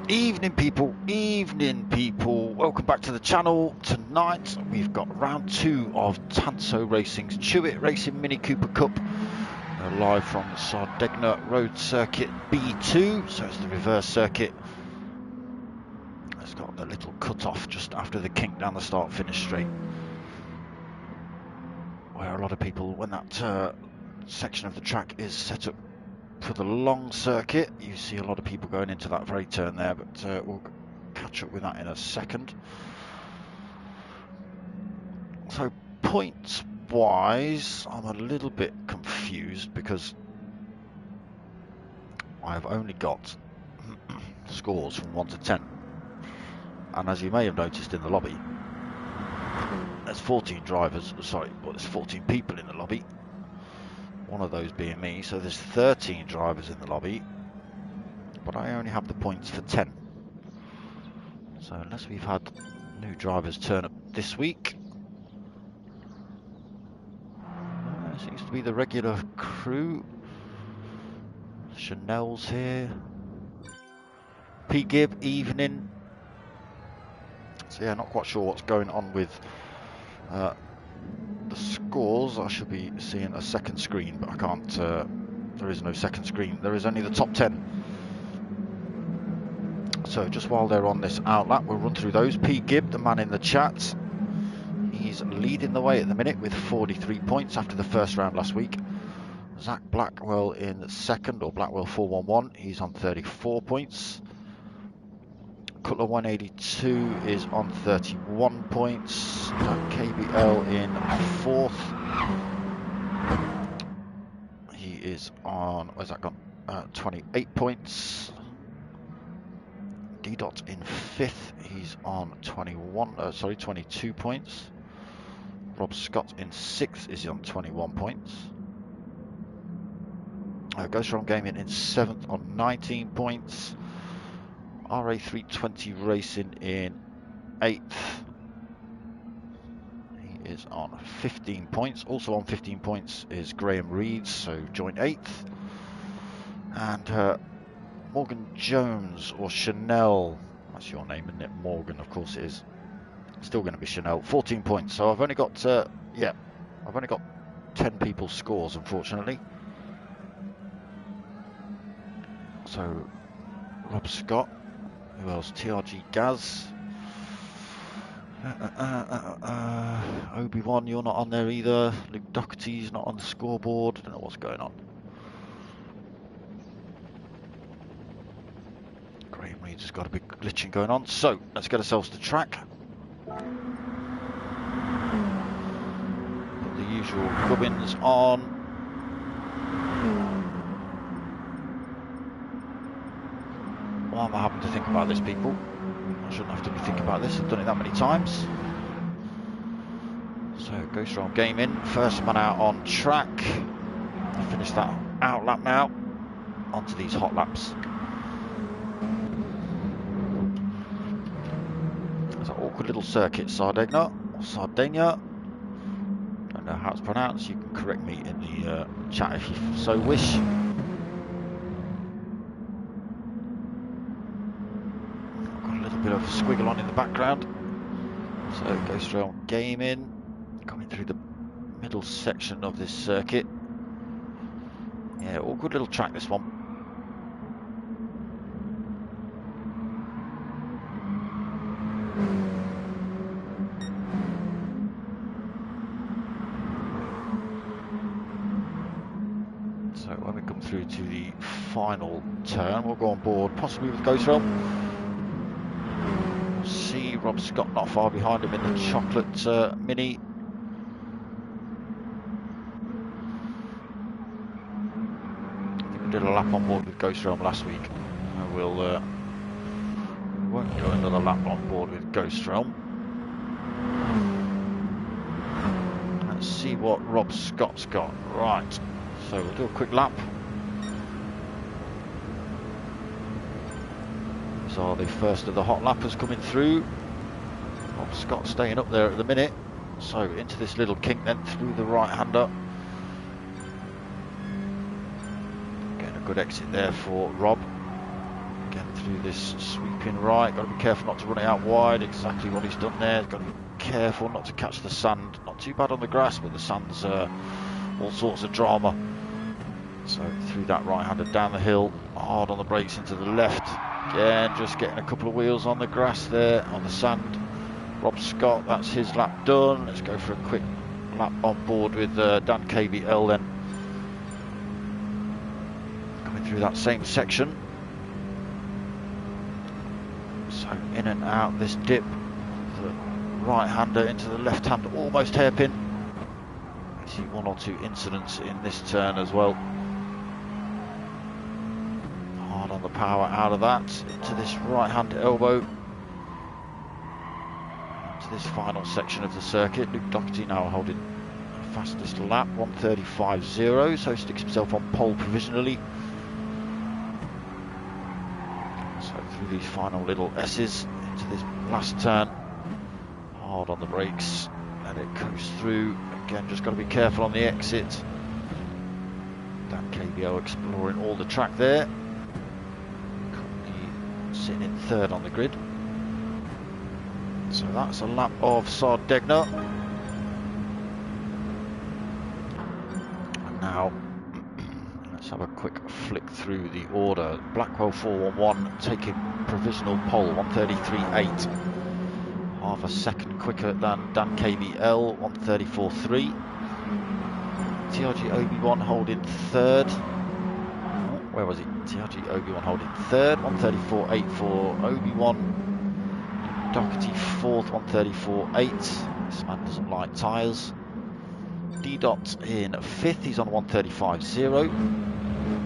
Evening people, welcome back to the channel. Tonight we've got round 2 of TANSO Racing's CHewitt Racing Mini Cooper Cup. We're live from Sardegna Circuit B2, so it's the reverse circuit. It's got a little cut off just after the kink down the start finish straight, where a lot of people, when that section of the track is set up for the long circuit, you see a lot of people going into that very turn there, but we'll catch up with that in a second. So points wise, I'm a little bit confused because I've only got scores from 1 to 10, and as you may have noticed in the lobby, there's 14 drivers, sorry, well, there's 14 people in the lobby, one of those being me, so there's 13 drivers in the lobby, but I only have the points for 10. So unless we've had new drivers turn up this week, seems to be the regular crew. Chanel's here, P. Gibb, evening. So yeah, not quite sure what's going on with the scores. I should be seeing a second screen, but I can't. There is no second screen. There is only the top 10. So just while they're on this outlap, we'll run through those. P. Gibb, the man in the chat, he's leading the way at the minute with 43 points after the first round last week. Zach Blackwell in second, or Blackwell 411, he's on 34 points. Cutler 182 is on 31 points. KBL in fourth. He is on, where's that gone? 28 points. D-Dot in fifth. He's on 22 points. Rob Scott in sixth is on 21 points. Goes from Gaming in seventh on 19 points. RA320 Racing in 8th. He is on 15 points. Also on 15 points is Graham Reeds, so joint 8th. And Morgan Jones, or Chanel, that's your name, isn't it? Morgan, of course it is. Still going to be Chanel, 14 points. So I've only got, I've only got 10 people's scores, unfortunately. So Rob Scott. Who else? TRG Gaz. Obi-Wan, you're not on there either. Luke Doherty's not on the scoreboard. I don't know what's going on. Graham Reed's has got a big glitching going on. So let's get ourselves to track. Put the usual gubbins on. Why am I having to think about this, people? I shouldn't have to be thinking about this. I've done it that many times. So, go strong gaming. First man out on track. I finished that out lap now. Onto these hot laps. There's an awkward little circuit, Sardegna. Or Sardegna. Don't know how it's pronounced. You can correct me in the chat if you so wish. Bit of squiggle on in the background. So go straight on gaming, coming through the middle section of this circuit. Yeah, awkward little track, this one. So when we come through to the final turn, we'll go on board possibly with Ghost Realm. See Rob Scott not far behind him in the chocolate mini. I think we did a lap on board with Ghost Realm last week. We won't do another lap on board with Ghost Realm. Let's see what Rob Scott's got. Right, so we'll do a quick lap. So the first of the hot lappers coming through. Rob Scott staying up there at the minute. So into this little kink, then through the right-hander. Getting a good exit there for Rob. Getting through this sweeping right. Got to be careful not to run it out wide. Exactly what he's done there. Got to be careful not to catch the sand. Not too bad on the grass, but the sand's all sorts of drama. So through that right-hander down the hill, hard on the brakes into the left. Again, just getting a couple of wheels on the grass there, on the sand. Rob Scott, that's his lap done. Let's go for a quick lap on board with Dan KBL then. Coming through that same section. So in and out this dip. The right-hander into the left-hander, almost hairpin. I see one or two incidents in this turn as well. Hard on the power out of that, into this right-hand elbow. To this final section of the circuit. Luke Doherty now holding the fastest lap, 1:35.0, so sticks himself on pole provisionally. So through these final little S's into this last turn. Hard on the brakes, and it goes through. Again, just got to be careful on the exit. Dan KBO exploring all the track there. Currently sitting in third on the grid. So that's a lap of Sardegna. And now, let's have a quick flick through the order. Blackwell 411 taking provisional pole, 1:33.8. Half a second quicker than Dan KBL, 1:34.3. TRG Obi-Wan holding third. Where was he? TRG Obi-Wan holding third, 1:34.8 for Obi-Wan. Doherty fourth, 1:34.8. This man doesn't like tyres. D-Dot in fifth, he's on 1:35.0.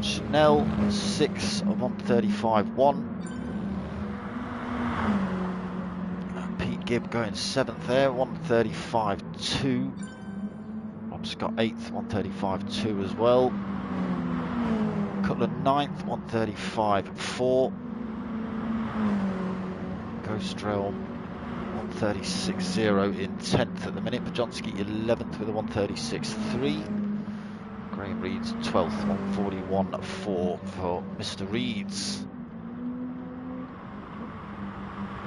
Chanel sixth, 1:35.1. Gibb going seventh there, 1:35.2. Rob Scott eighth, 1:35.2 as well. Cutler ninth, 1:35.4. Ghost Realm 1:36.0 in 10th at the minute. Pajonski 11th with a 1:36.3. Graham Reed's 12th, 1:41.4 for Mr. Reeds.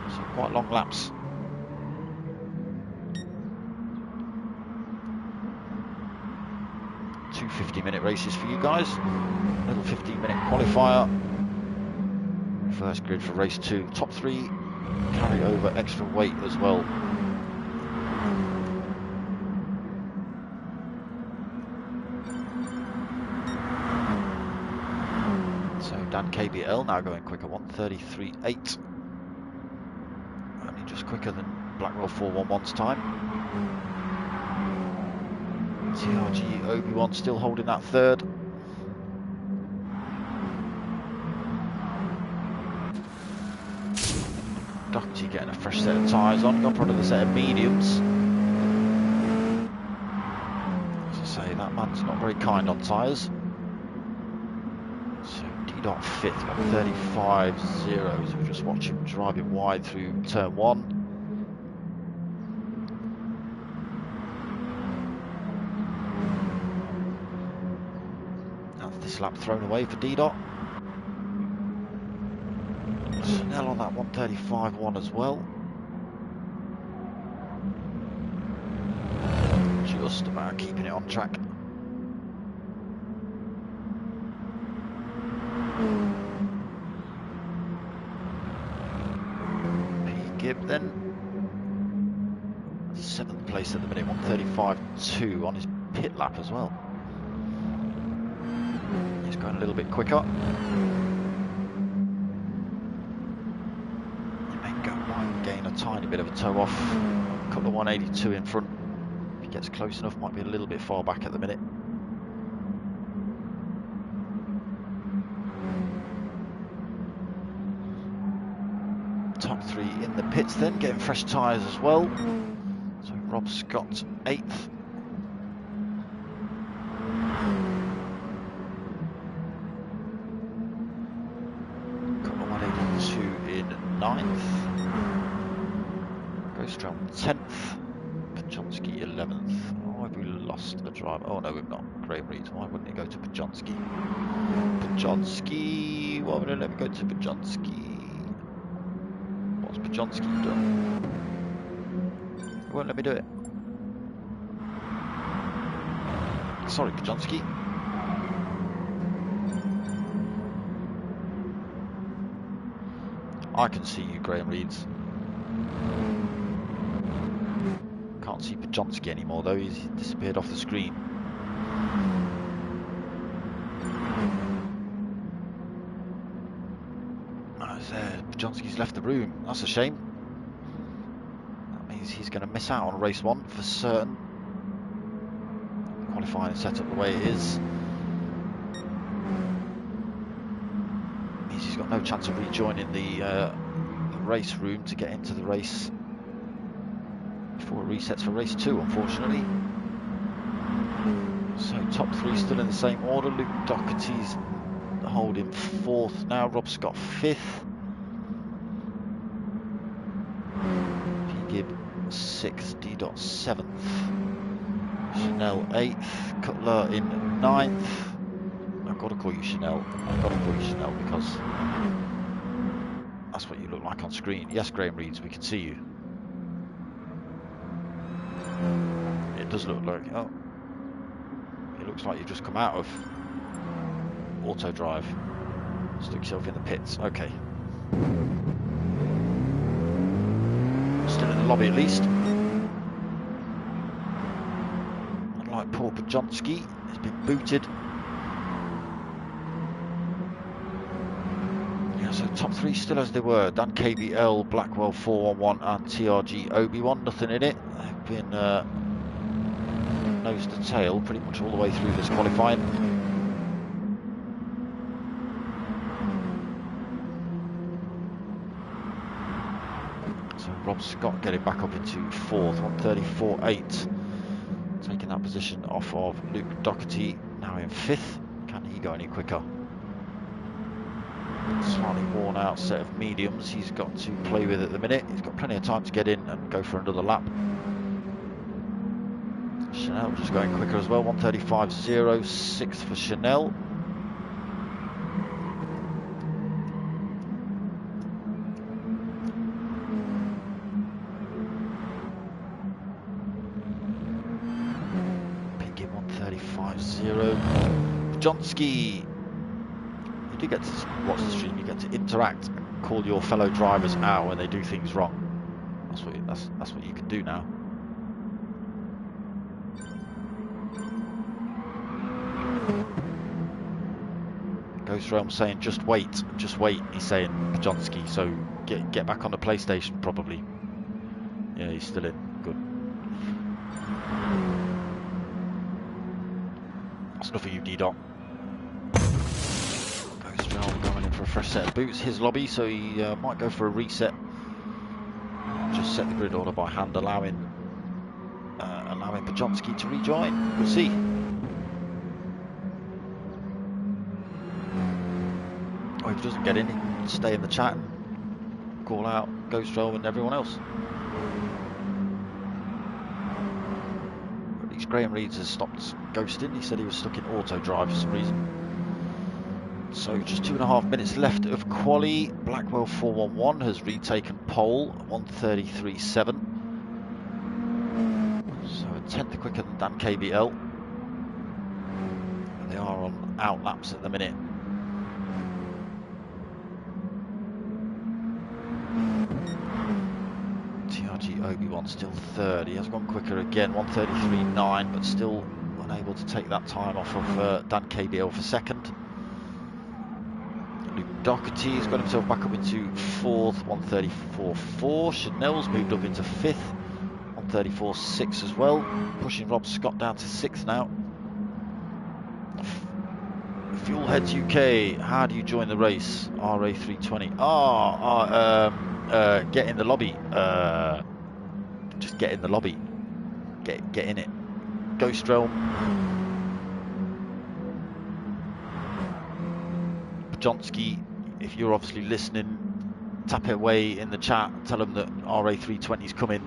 So quite long laps. 2 50-minute races for you guys. Little 15-minute qualifier. First grid for race 2. Top 3 carry over extra weight as well. So Dan KBL now going quicker, 1:33.8. Only just quicker than Blackwell 411's time. TRG Obi-Wan still holding that third. Doherty getting a fresh set of tyres on, gone for another set of mediums. As I say, that man's not very kind on tyres. So D-Dot fifth, 1:35.0, so we'll just watch him driving wide through turn 1. This lap thrown away for D-Dot. Chanel on that 1:35.1 as well. Just about keeping it on track. P. Gibb then. 7th place at the minute, 1:35.2 on his pit lap as well. He's going a little bit quicker. He may go wide and gain a tiny bit of a toe off. A couple of 182 in front. If he gets close enough, might be a little bit far back at the minute. Top 3 in the pits then, getting fresh tyres as well. So Rob Scott 8th. Ghost Realm 10th, Pajonski 11th. Oh, have we lost a driver? Oh no, we've not. Graham Reed. Why wouldn't he go to Pajonski? Pajonski. Why would he let me go to Pajonski? What's Pajonski done? He won't let me do it. Sorry, Pajonski. I can see you, Graham Reeds. Can't see Pajonski anymore though, he's disappeared off the screen. Pajonski's left the room, that's a shame. That means he's going to miss out on race 1 for certain. Qualifying set up the way it is. Means he's got no chance of rejoining the race room to get into the race before it resets for race 2, unfortunately. So top 3 still in the same order. Luke Doherty's holding 4th now, Rob Scott 5th. Gibb 6th, D-Dot 7th, Chanel 8th, Cutler in 9th. I've got to call you Chanel. I've got to call you Chanel because that's what you look like on screen. Yes, Graham Reeds, we can see you. It does look like, oh, it looks like you've just come out of auto drive. Stuck yourself in the pits. Okay. Still in the lobby at least. Unlike poor Pajonski, he's been booted. Yeah, so top 3 still as they were. Dan KBL, Blackwell 411 and TRG Obi-Wan, nothing in it. They've been nose to tail pretty much all the way through this qualifying. Rob Scott getting back up into 4th, 134.8. Taking that position off of Luke Doherty, now in 5th. Can he go any quicker? Slightly worn out set of mediums he's got to play with at the minute. He's got plenty of time to get in and go for another lap. Chanel just going quicker as well, 135.0, 6th for Chanel. Pajonski, you do get to watch the stream, you get to interact and call your fellow drivers out when they do things wrong. That's what you can do now. Ghost Realm saying just wait, he's saying Pajonski, so get back on the PlayStation probably. Yeah, he's still in. Good. That's enough for you, D-Dot. Ghost Realm going in for a fresh set of boots. His lobby, so he might go for a reset. Just set the grid order by hand, allowing Pajonski to rejoin. We'll see. Or if he doesn't get in, he can stay in the chat and call out Ghost Realm and everyone else. Graham Reeds has stopped ghosting. He said he was stuck in auto drive for some reason. So just 2.5 minutes left of quali. Blackwell 411 has retaken pole, 133.7. So a tenth quicker than Dan KBL. They are on out laps at the minute. Obi-Wan still third. He has gone quicker again, 133.9, but still unable to take that time off of Dan KBL for second. Luke Doherty has got himself back up into 4th, 134.4. Chanel's moved up into 5th, 134.6 as well, pushing Rob Scott down to 6th now. Fuelheads UK, how do you join the race? RA320. Get in the lobby. Just get in the lobby. Get in it. Ghost Realm. Pajonski, if you're obviously listening, tap it away in the chat. Tell him that RA320 is coming.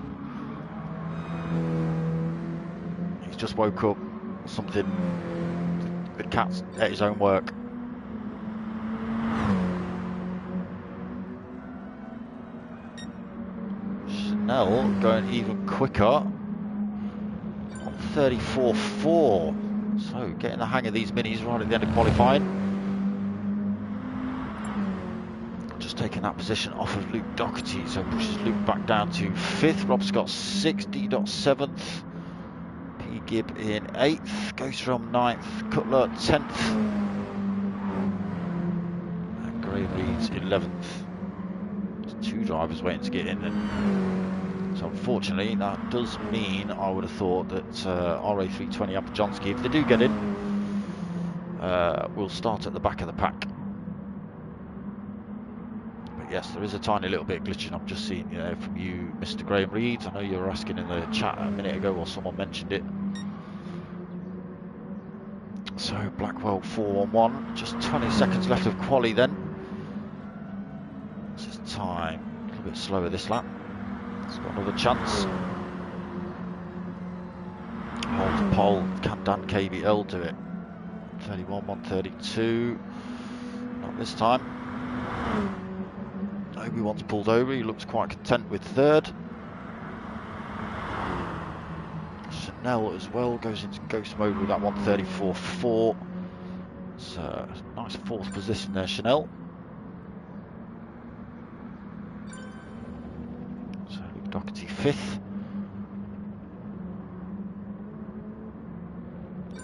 He's just woke up or something. The cat's at his own work. Chanel going even quicker on 34.4. So getting the hang of these minis right at the end of qualifying. Just taking that position off of Luke Doherty, so pushes Luke back down to 5th. Rob Scott 6th, D-Dot 7th. P. Gibb in 8th. Ghostrelm 9th. Cutler 10th. And Graham Reed's 11th. There's 2 drivers waiting to get in then. So unfortunately, that does mean I would have thought that RA320 Apajonski, if they do get in, will start at the back of the pack. But yes, there is a tiny little bit of glitching. I'm just seeing from you, Mr. Graham Reed. I know you were asking in the chat a minute ago, or someone mentioned it. So Blackwell 411, just 20 seconds left of quali then. This is time, a little bit slower this lap. It's got another chance. Hold the pole, can Dan KBL do it? 31, 132. Not this time. Obi-Wan's pulled over, he looks quite content with 3rd. Chanel as well goes into ghost mode with that 134.4. It's a nice 4th position there, Chanel. So Luke Doherty 5th.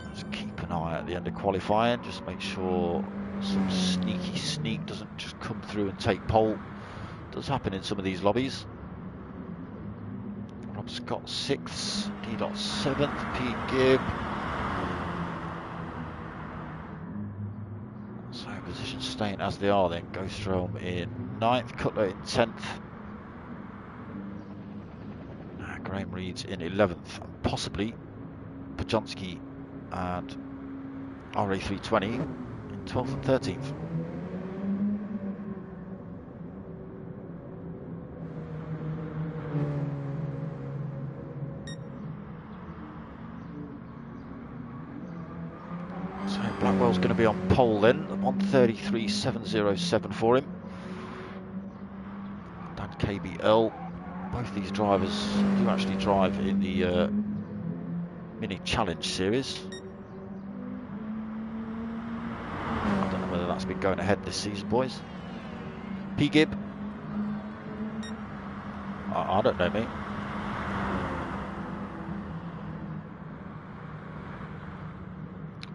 Let's keep an eye at the end of qualifying, just make sure some sneaky sneak doesn't just come through and take pole. It does happen in some of these lobbies. Rob Scott 6th, D-Dot 7th, P. Gibb. So positions staying as they are then. Ghostrelm in 9th, Cutler in 10th. Graham Reed's in 11th, and possibly Pajonski and RA320 in 12th and 13th. So Blackwell's going to be on pole then, 133.707 for him. Dan KBL. Both these drivers do actually drive in the Mini Challenge Series. I don't know whether that's been going ahead this season, boys. P. Gibb. I don't know, mate.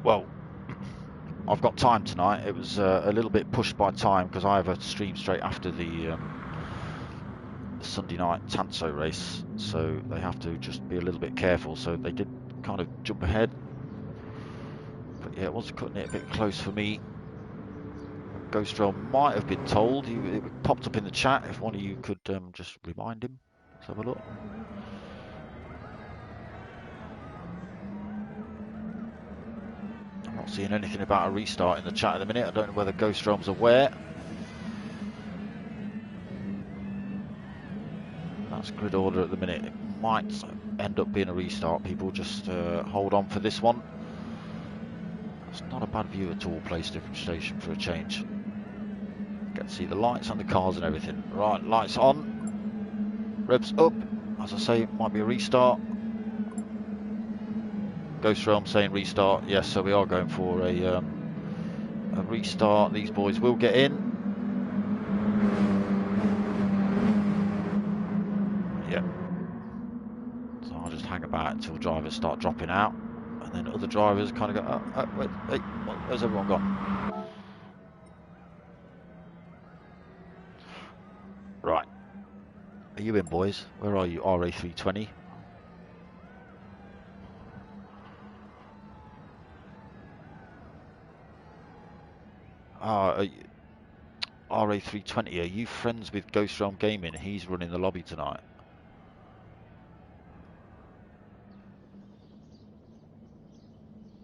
Well, I've got time tonight. It was a little bit pushed by time because I have a stream straight after the Sunday night TANSO race, so they have to just be a little bit careful. So they did kind of jump ahead, but yeah, it was cutting it a bit close for me. Ghostrel might have been told. It popped up in the chat. If one of you could just remind him. Let's have a look. I'm not seeing anything about a restart in the chat at the minute. I don't know whether Ghostrel's aware. That's grid order at the minute. It might end up being a restart. People just hold on for this one. It's not a bad view at all. Place different station for a change. Get to see the lights and the cars and everything. Right, lights on. Revs up. As I say, it might be a restart. Ghost Realm saying restart. Yes, so we are going for a restart. These boys will get in. Yep. So I'll just hang about until drivers start dropping out, and then other drivers kind of go, oh, wait, where's everyone gone? Right. Are you in, boys? Where are you, RA320? RA320, are you friends with Ghost Realm Gaming? He's running the lobby tonight.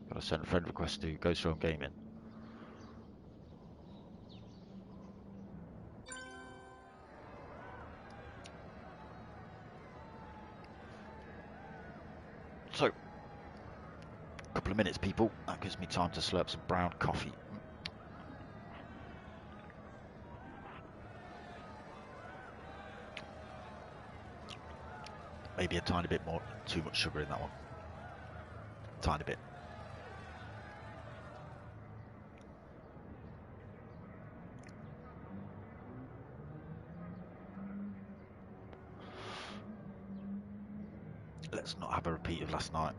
Gotta send a friend request to Ghost Realm Gaming. So, a couple of minutes, people. That gives me time to slurp some brown coffee. Maybe a tiny bit more, too much sugar in that one. Tiny bit. Let's not have a repeat of last night.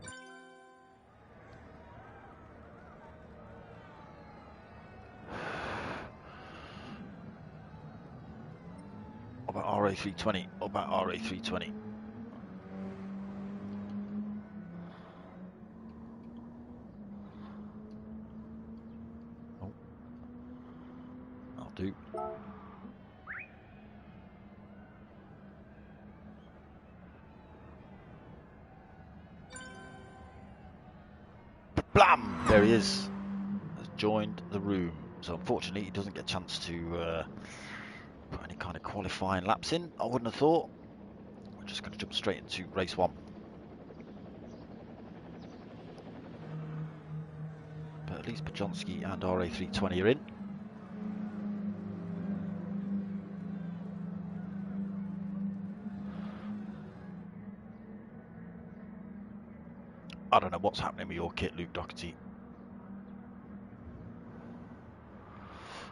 What about RA320? What about RA320? Oh, I'll do. Blam! There he is. Has joined the room. So unfortunately, he doesn't get a chance to put any kind of qualifying laps in. I wouldn't have thought. We're just going to jump straight into race one. But at least Pajonski and RA320 are in. I don't know what's happening with your kit, Luke Doherty.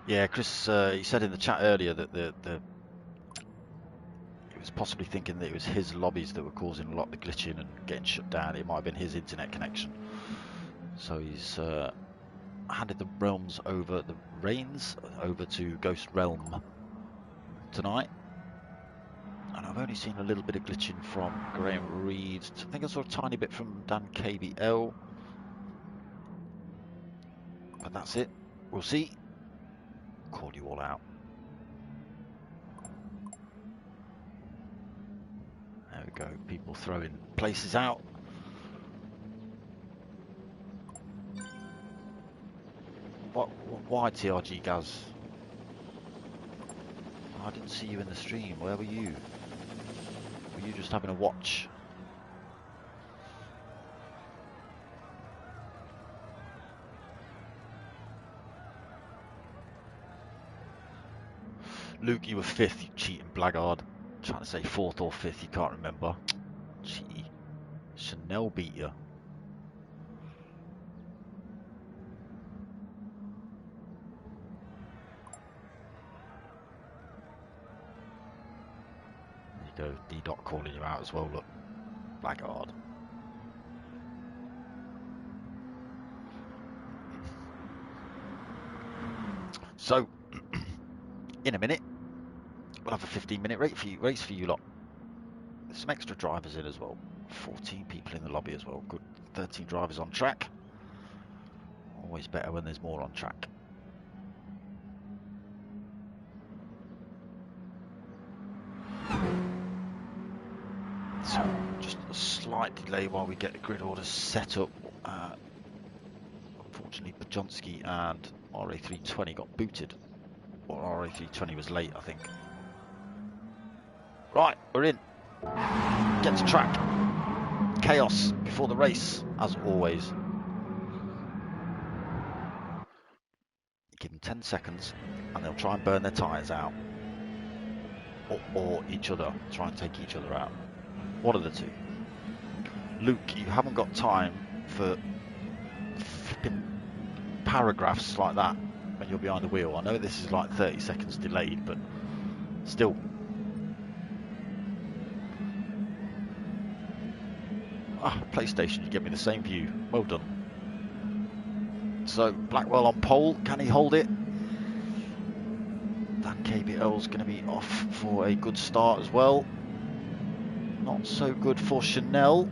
Yeah, Chris, he said in the chat earlier that he was possibly thinking that it was his lobbies that were causing a lot of the glitching and getting shut down. It might have been his internet connection. So he's handed the reins over to Ghost Realm tonight. And I've only seen a little bit of glitching from Graham Reed. I think I saw a tiny bit from Dan KBL. But that's it. We'll see. Call you all out. There we go. People throwing places out. Why TRG Gaz? I didn't see you in the stream. Where were you? Were you just having a watch? Luke, you were 5th, you cheating blackguard. I'm trying to say 4th or 5th, you can't remember. Gee, Chanel beat you. There you go, D-Dot calling you out as well, look. Blackguard. So, in a minute, we'll have a 15-minute race for you lot. There's some extra drivers in as well. 14 people in the lobby as well. Good. 13 drivers on track. Always better when there's more on track. So, just a slight delay while we get the grid orders set up. Unfortunately, Pajonski and RA320 got booted. Or RA320 was late, I think. Right, we're in. Get to track. Chaos before the race, as always. Give them 10 seconds and they'll try and burn their tyres out. Or each other. Try and take each other out. One of the two. Luke, you haven't got time for flipping paragraphs like that when you're behind the wheel. I know this is like 30 seconds delayed, but still. PlayStation, you give me the same view. Well done. So, Blackwell on pole. Can he hold it? Dan KBL's going to be off for a good start as well. Not so good for Chanel.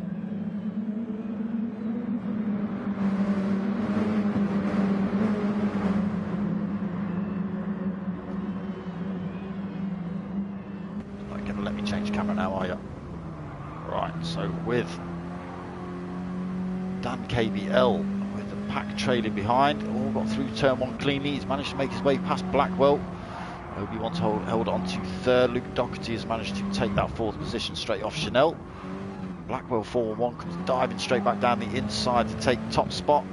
Not going to let me change camera now, are you? Right, so with Dan KBL with the pack trailing behind, all got through turn one cleanly. He's managed to make his way past Blackwell. Obi-Wan's held on to third. Luke Doherty has managed to take that fourth position straight off Chanel. Blackwell 4-1 comes diving straight back down the inside to take top spot.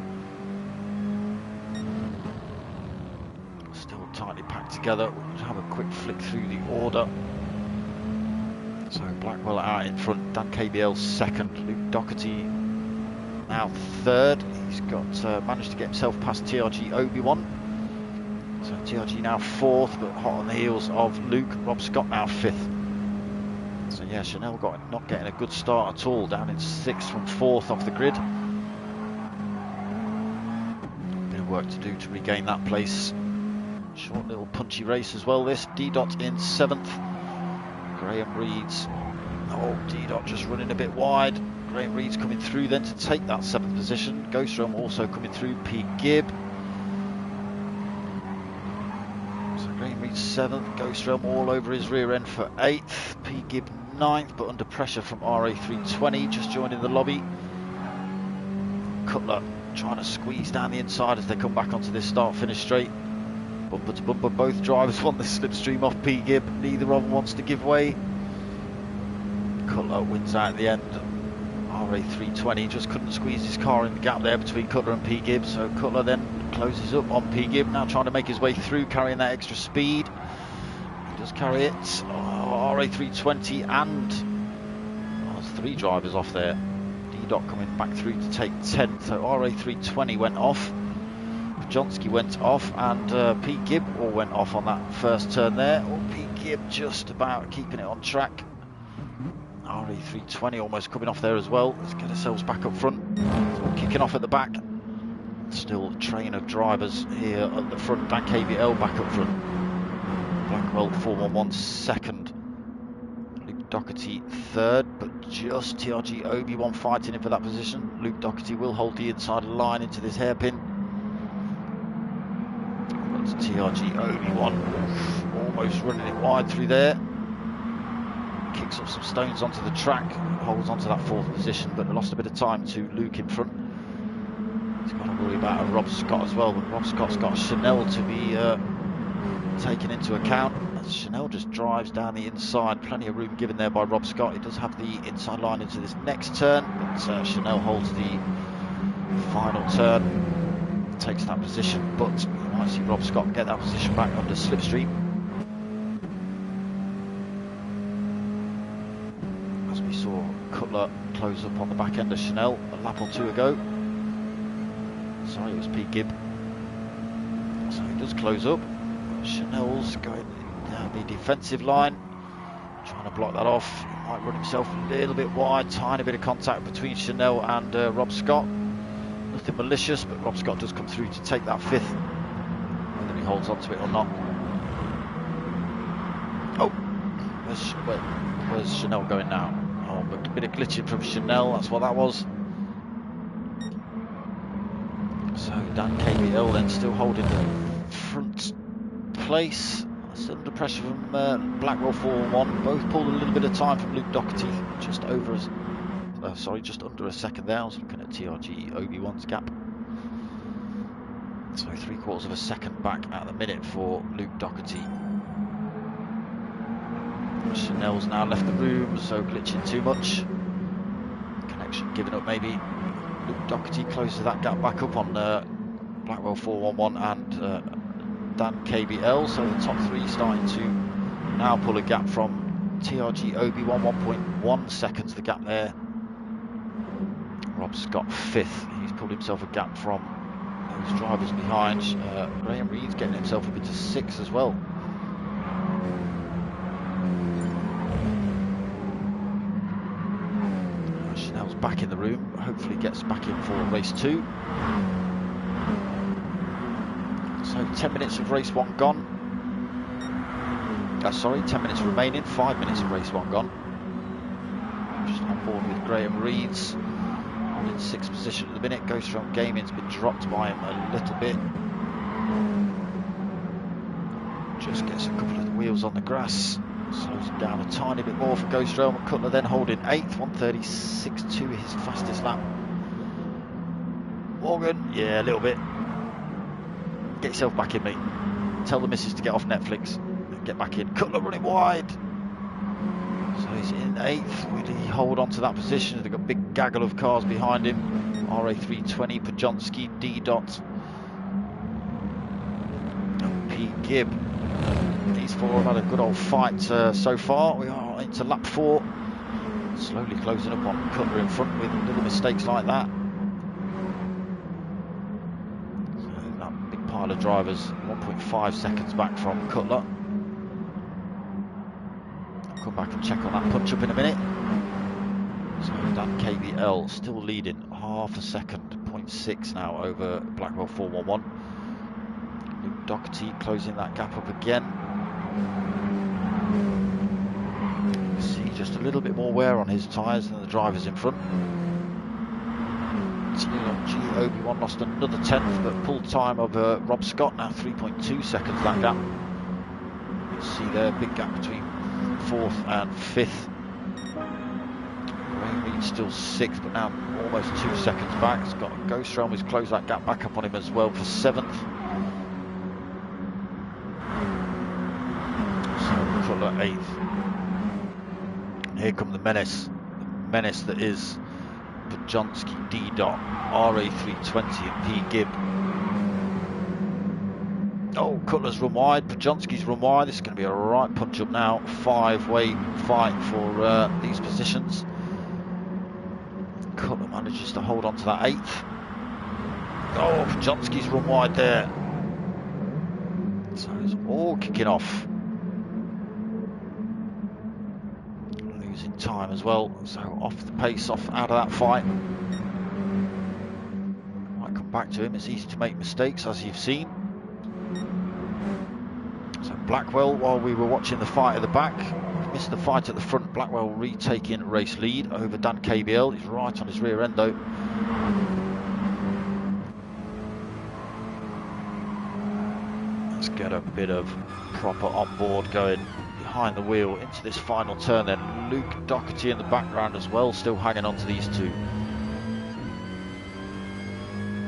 Still tightly packed together. We'll have a quick flick through the order. So Blackwell out in front, Dan KBL second, Luke Doherty now third. He's got managed to get himself past TRG Obi-Wan. So TRG now fourth, but hot on the heels of Luke. Rob Scott now fifth. So yeah, Chanel not getting a good start at all, down in sixth from fourth off the grid. Bit of work to do to regain that place. Short little punchy race as well this. D-Dot in seventh. Graham Reed's, oh, D-Dot just running a bit wide. Graham Reed's coming through then to take that seventh position. Ghostrom also coming through, Pete Gibb. So Graham Reed's seventh, Ghostrom all over his rear end for eighth. Pete Gibb ninth, but under pressure from RA320, just joining the lobby. Cutler trying to squeeze down the inside as they come back onto this start-finish straight. Bumper to bumper, both drivers want the slipstream off Pete Gibb. Neither of them wants to give way. Cutler wins out at the end. RA320 just couldn't squeeze his car in the gap there between Cutler and Pete Gibb. So Cutler then closes up on Pete Gibb, now trying to make his way through, carrying that extra speed. He does carry it. RA320 and there's three drivers off there. D-Dot coming back through to take 10th. So RA320 went off. Johnski went off, and Pete Gibb all went off on that first turn there. Oh, Pete Gibb just about keeping it on track. RE320 almost coming off there as well. Let's get ourselves back up front. So kicking off at the back. Still a train of drivers here at the front. Dan KBL back up front. Blackwell 411 second. Luke Doherty third, but just TRG Obi-Wan fighting him for that position. Luke Doherty will hold the inside line into this hairpin. TRG Obi-Wan almost running it wide through there. Kicks up some stones onto the track, holds onto that fourth position, but lost a bit of time to Luke in front. He's got to worry about Rob Scott as well, but Rob Scott's got Chanel to be taken into account. As Chanel just drives down the inside, plenty of room given there by Rob Scott. He does have the inside line into this next turn, but Chanel holds the final turn, takes that position, but you might see Rob Scott get that position back under slipstream. As we saw Cutler close up on the back end of Chanel a lap or two ago. Sorry, it was Pete Gibb. So he does close up. Chanel's going down the defensive line, trying to block that off. He might run himself a little bit wide, tiny bit of contact between Chanel and Rob Scott. Nothing malicious, but Rob Scott does come through to take that fifth. Whether he holds on to it or not. Oh, where's Chanel going now? Oh, but a bit of glitching from Chanel, that's what that was. So Dan KBL then still holding the front place. Still under pressure from Blackwell 4-1. Both pulled a little bit of time from Luke Doherty, just under a second there. I was looking at TRG Obi-Wan's gap. So 3/4 of a second back at the minute for Luke Doherty. Chanel's now left the room, so glitching too much. Connection given up maybe. Luke Doherty closes that gap back up on Blackwell 411 and Dan KBL, so the top three starting to now pull a gap from TRG Obi-Wan, 1.1 seconds the gap there. Rob Scott fifth, he's pulled himself a gap from those drivers behind. Graham Reed's getting himself up into sixth as well. Chanel's back in the room, hopefully gets back in for race 2. So 10 minutes of race 1 gone. 10 minutes remaining, 5 minutes of race 1 gone. Just on board with Graham Reed's in 6th position at the minute. Ghostrom Gaming's been dropped by him a little bit. Just gets a couple of wheels on the grass. Slows him down a tiny bit more for Ghostrom. Cutler then holding 8th, 1:36.2 his fastest lap. Morgan, yeah, a little bit. Get yourself back in, mate. Tell the missus to get off Netflix. Get back in. Cutler running wide. So he's in 8th. Will he hold on to that position? They've got a big gaggle of cars behind him. RA320, Pajonski, D-Dot. And Pete Gibb These four have had a good old fight so far. We are into lap 4. Slowly closing up on Cutler in front with little mistakes like that. So that big pile of drivers 1.5 seconds back from Cutler. I'll come back and check on that punch up in a minute. So Dan KBL still leading half a second, 0.6 now over Blackwell 411. Luke Doherty closing that gap up again. See just a little bit more wear on his tyres than the drivers in front. TLG Obi-Wan lost another 10th, but pulled time of Rob Scott, now 3.2 seconds that gap. You can see there, big gap between 4th and 5th. Ray Reid still 6th, but now almost 2 seconds back. He's got Ghostrelm who's closed that gap back up on him as well for 7th. So Cutler 8th. Here come the menace that is Pajonski, D. Dot, RA320 and P. Gibb. Oh, Cutler's run wide, Pajonski's run wide. This is going to be a right punch up now. 5-way fight for these positions. Cutler manages to hold on to that 8th. Oh, Pajonski's run wide there. So it's all kicking off. Losing time as well, so off the pace, out of that fight. Might come back to him, it's easy to make mistakes as you've seen. So Blackwell, while we were watching the fight at the back, missed the fight at the front. Blackwell retaking race lead over Dan KBL. He's right on his rear end though. Let's get a bit of proper on-board going behind the wheel into this final turn then. Luke Doherty in the background as well, still hanging on to these two.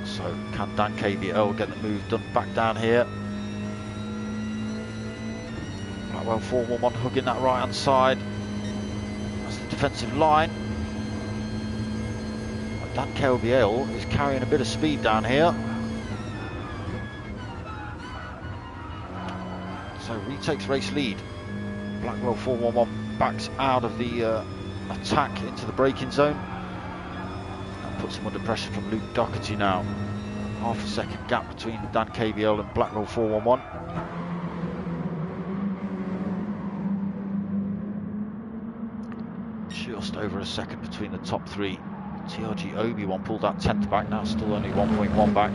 So can Dan KBL get the move done back down here? Blackwell 411 hugging that right hand side. That's the defensive line. Dan KBL is carrying a bit of speed down here. So retakes race lead. Blackwell 411 backs out of the attack into the braking zone. That puts him under pressure from Luke Doherty now. Half a second gap between Dan KBL and Blackwell 411. Just over a second between the top 3. TRG Obi-Wan pulled that 10th back, now still only 1.1 back.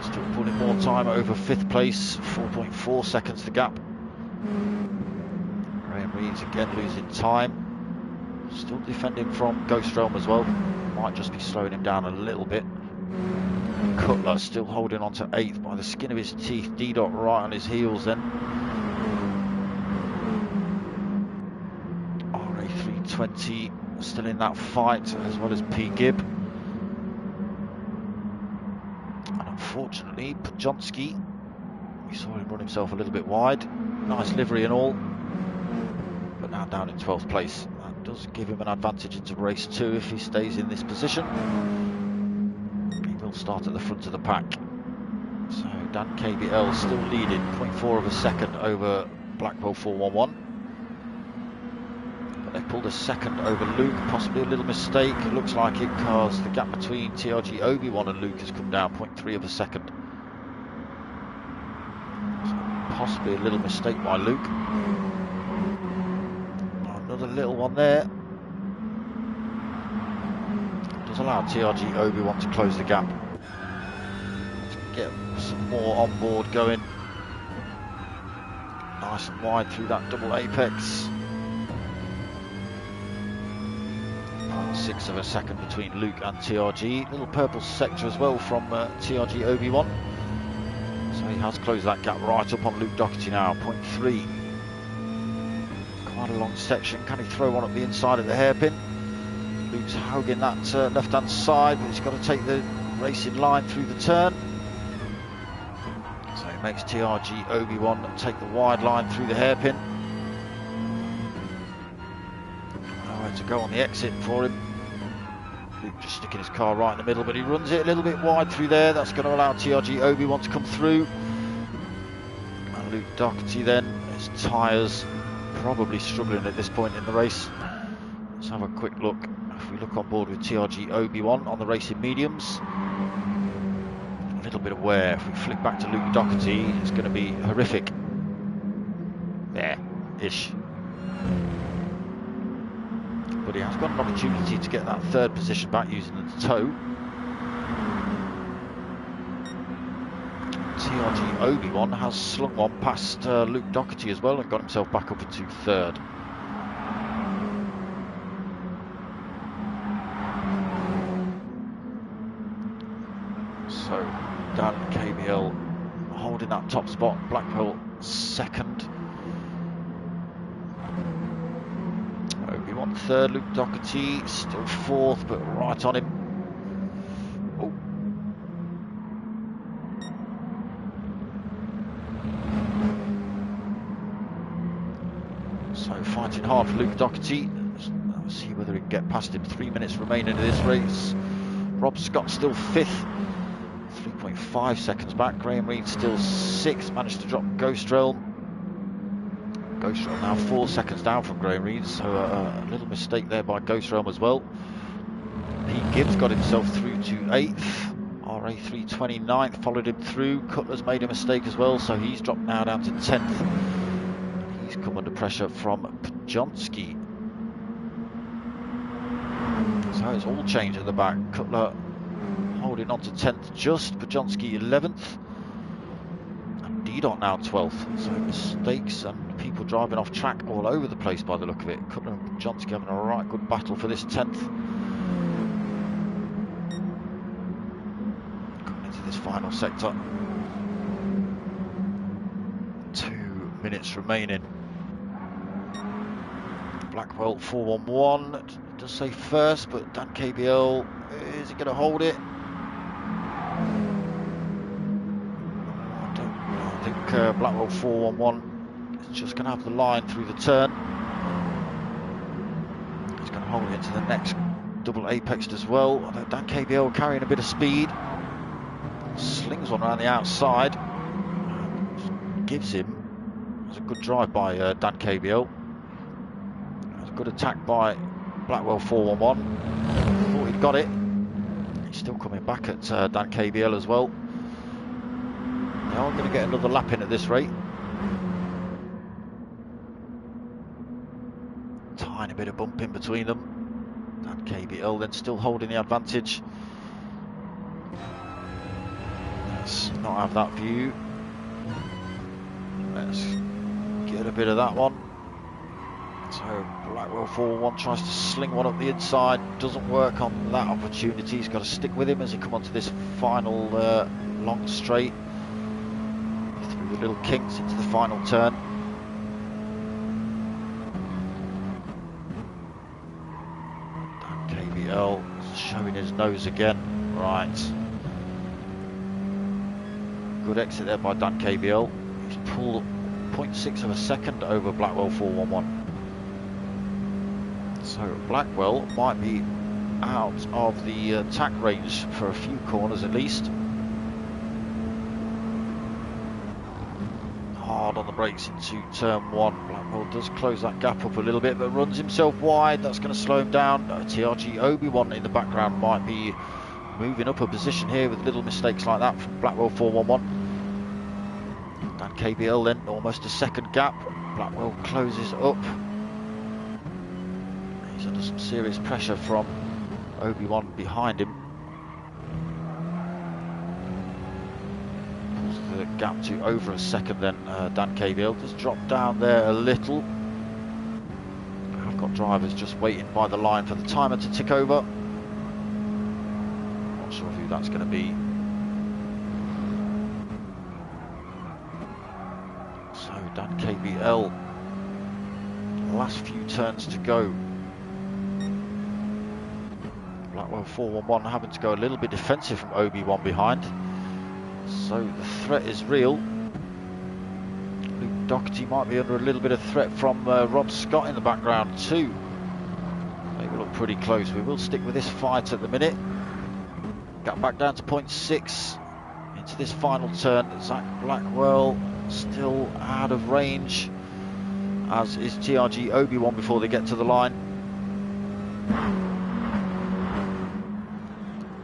Still pulling more time over 5th place, 4.4 seconds the gap. Graham Reed's again losing time. Still defending from Ghostrelm as well. Might just be slowing him down a little bit. Cutler still holding on to 8th by the skin of his teeth. D-Dot right on his heels then. RA320 still in that fight, as well as P. Gibb. And unfortunately, Pajonski, we saw him run himself a little bit wide. Nice livery and all, but now down in 12th place. That does give him an advantage into race 2 if he stays in this position. He will start at the front of the pack. So Dan KBL still leading, 0.4 of a second over Blackwell 411. But they've pulled a second over Luke, possibly a little mistake. It looks like it because the gap between TRG Obi-Wan and Luke has come down 0.3 of a second. So possibly a little mistake by Luke. Another little one there. Does allow TRG Obi-Wan to close the gap. Let's get some more on board going. Nice and wide through that double apex. 0.6 of a second between Luke and TRG. Little purple sector as well from TRG Obi-Wan. So he has closed that gap right up on Luke Doherty now, 0.3. Quite a long section. Can he throw one up the inside of the hairpin? Luke's hogging that left-hand side, but he's got to take the racing line through the turn. So he makes TRG Obi-Wan take the wide line through the hairpin. Nowhere to go on the exit for him. Luke just sticking his car right in the middle, but he runs it a little bit wide through there. That's going to allow TRG Obi-Wan to come through. And Luke Doherty then, his tyres probably struggling at this point in the race. Let's have a quick look. If we look on board with TRG Obi-Wan on the racing mediums, a little bit of wear. If we flick back to Luke Doherty, it's going to be horrific. There-ish. But he has got an opportunity to get that third position back using the tow. TRG Obi-Wan has slung one past Luke Doherty as well and got himself back up into third. So Dan KBL holding that top spot, Blackwell second. Obi-Wan third, Luke Doherty still fourth, but right on him. Oh. So fighting hard for Luke Doherty. Let's see whether he can get past him. 3 minutes remaining in this race. Rob Scott still fifth, 3.5 seconds back. Graham Reed still sixth, managed to drop Ghost Realm. Ghost Realm now 4 seconds down from Graham Reed, so a little mistake there by Ghost Realm as well. Pete Gibbs got himself through to 8th. RA3 29th followed him through. Cutler's made a mistake as well, so he's dropped now down to 10th. He's come under pressure from Pjonski. So it's all changed at the back. Cutler holding on to 10th just, Pjonski 11th. And D-Dot now 12th. So mistakes and people driving off track all over the place by the look of it. Cutler and Pjonski having a right good battle for this 10th. Coming into this final sector. 2 minutes remaining. Blackwell 411. It does say first, but Dan KBL, is he going to hold it? I think Blackwell 411 is just going to have the line through the turn. He's going to hold it into the next double apex as well. Dan KBL carrying a bit of speed. Slings one around the outside. Gives him. That's a good drive by Dan KBL. Good attack by Blackwell 411. Thought he'd got it. He's still coming back at Dan KBL as well. They are going to get another lap in at this rate. Tiny bit of bump in between them. Dan KBL then still holding the advantage. Let's not have that view. Let's get a bit of that one. So Blackwell 4-1 tries to sling one up the inside, doesn't work on that opportunity. He's got to stick with him as he come onto this final long straight through the little kinks into the final turn. Dan KBL showing his nose again. Right. Good exit there by Dan KBL. He's pulled 0.6 of a second over Blackwell 411. So Blackwell might be out of the attack range for a few corners at least. Hard on the brakes into turn 1. Blackwell does close that gap up a little bit, but runs himself wide. That's going to slow him down. TRG Obi-Wan in the background might be moving up a position here with little mistakes like that from Blackwell 411. Dan KBL then almost a second gap. Blackwell closes up. He's under some serious pressure from Obi-Wan behind him. Pulls the gap to over a second then. Dan KBL does drop down there a little. I've got drivers just waiting by the line for the timer to tick over. Not sure who that's going to be. So Dan KBL, last few turns to go. Blackwell 411 having to go a little bit defensive from Obi-Wan behind. So the threat is real. Luke Doherty might be under a little bit of threat from Rob Scott in the background too. They will look pretty close. We will stick with this fight at the minute. Got back down to 0.6 into this final turn. Zach Blackwell still out of range, as is TRG Obi-Wan before they get to the line.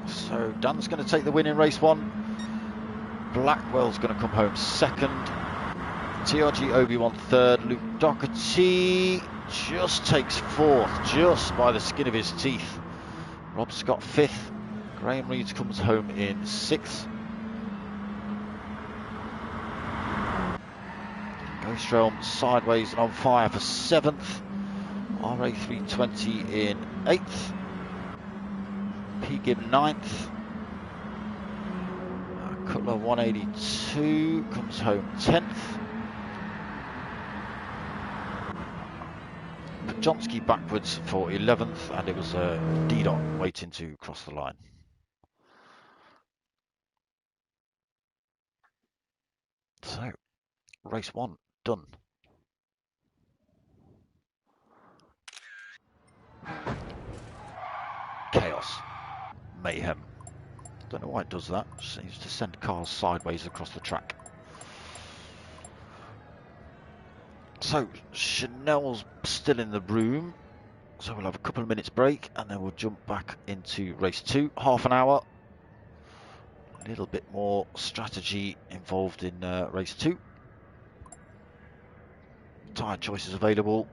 So Dan's going to take the win in race 1. Blackwell's going to come home second. TRG Obi-Wan third. Luke Doherty just takes fourth, just by the skin of his teeth. Rob Scott fifth. Graham Reeves comes home in sixth. Ghost Realm sideways and on fire for seventh. RA320 in eighth. P-Gib ninth. Cutler 182 comes home 10th. Pajonsky backwards for 11th, and it was D-Dot waiting to cross the line. So, race 1 done. Chaos. Mayhem. Don't know why it does that. It seems to send cars sideways across the track. So, Chanel's still in the room. So we'll have a couple of minutes break and then we'll jump back into race 2. Half an hour. A little bit more strategy involved in race 2. Tyre choices available.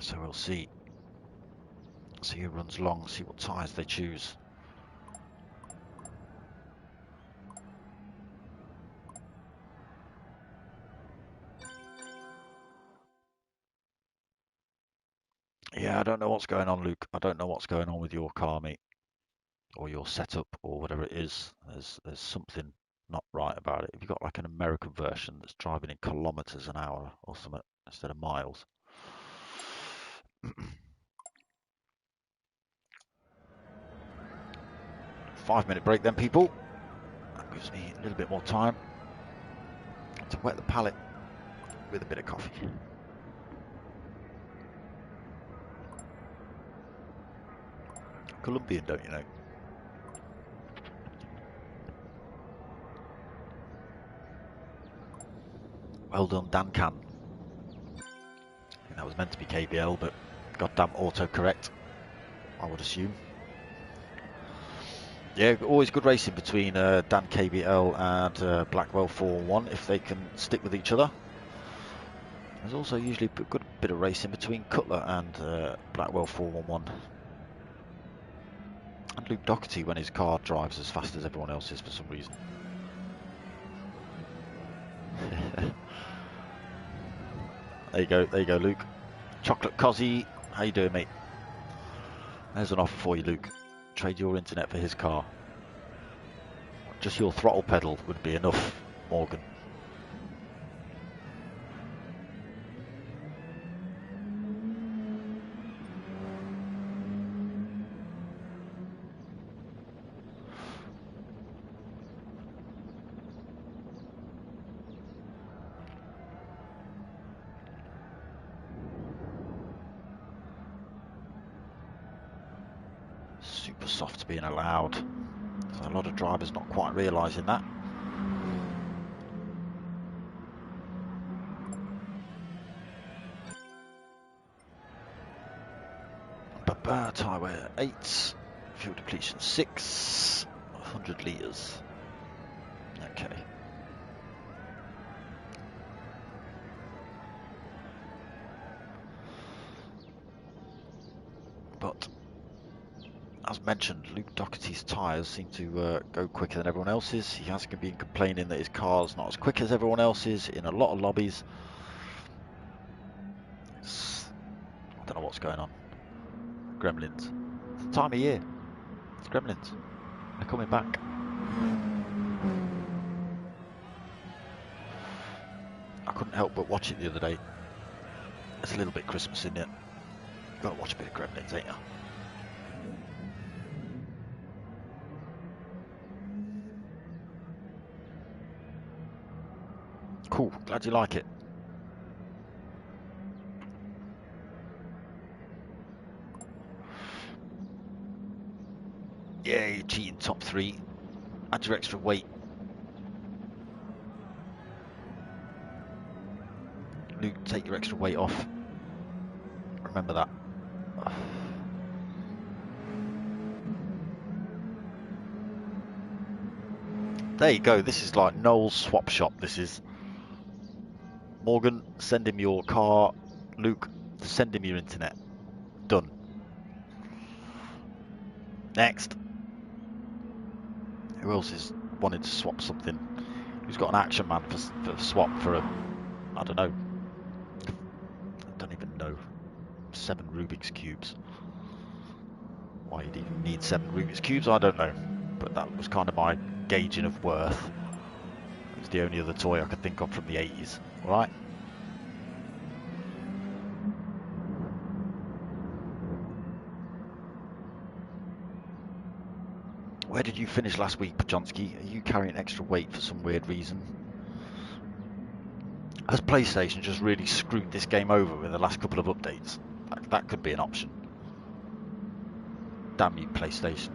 So we'll see who runs long, see what tyres they choose. Yeah, I don't know what's going on, Luke. I don't know what's going on with your car, mate, or your setup, or whatever it is. There's something not right about it. Have you got like an American version that's driving in kilometers an hour or something instead of miles? 5-minute break then, people. That gives me a little bit more time to wet the palate with a bit of coffee. Colombian, don't you know? Well done, Dan Can. I think that was meant to be KBL, but goddamn autocorrect, I would assume. Yeah, always good racing between Dan KBL and Blackwell 4-1 if they can stick with each other. There's also usually a good bit of racing between Cutler and Blackwell 4-1. And Luke Doherty when his car drives as fast as everyone else's for some reason. There you go, Luke. Chocolate Cozzy, how you doing, mate? There's an offer for you, Luke. Trade your internet for his car. Just your throttle pedal would be enough, Morgan. Super soft being allowed. So a lot of drivers not quite realising that. Tyre wear 8, fuel depletion 6, 100 litres. Okay. But as mentioned, Luke Doherty's tyres seem to go quicker than everyone else's. He has been complaining that his car's not as quick as everyone else's in a lot of lobbies. I don't know what's going on. Gremlins. It's the time of year. It's gremlins. They're coming back. I couldn't help but watch it the other day. It's a little bit Christmas in it. You've got to watch a bit of Gremlins, ain't you? Cool, glad you like it. top 3. Add your extra weight. Luke, take your extra weight off. Remember that. There you go. This is like Noel's swap shop. This is Morgan, send him your car. Luke, send him your internet. Done. Next. Who else is wanting to swap something? Who's got an action man for swap for a, I don't know. I don't even know. 7 Rubik's Cubes. Why you'd even need 7 Rubik's Cubes, I don't know. But that was kind of my gauging of worth. It's the only other toy I could think of from the 80s. Alright? Where did you finish last week, Pajonsky? Are you carrying extra weight for some weird reason? Has PlayStation just really screwed this game over with the last couple of updates? That could be an option. Damn you, PlayStation.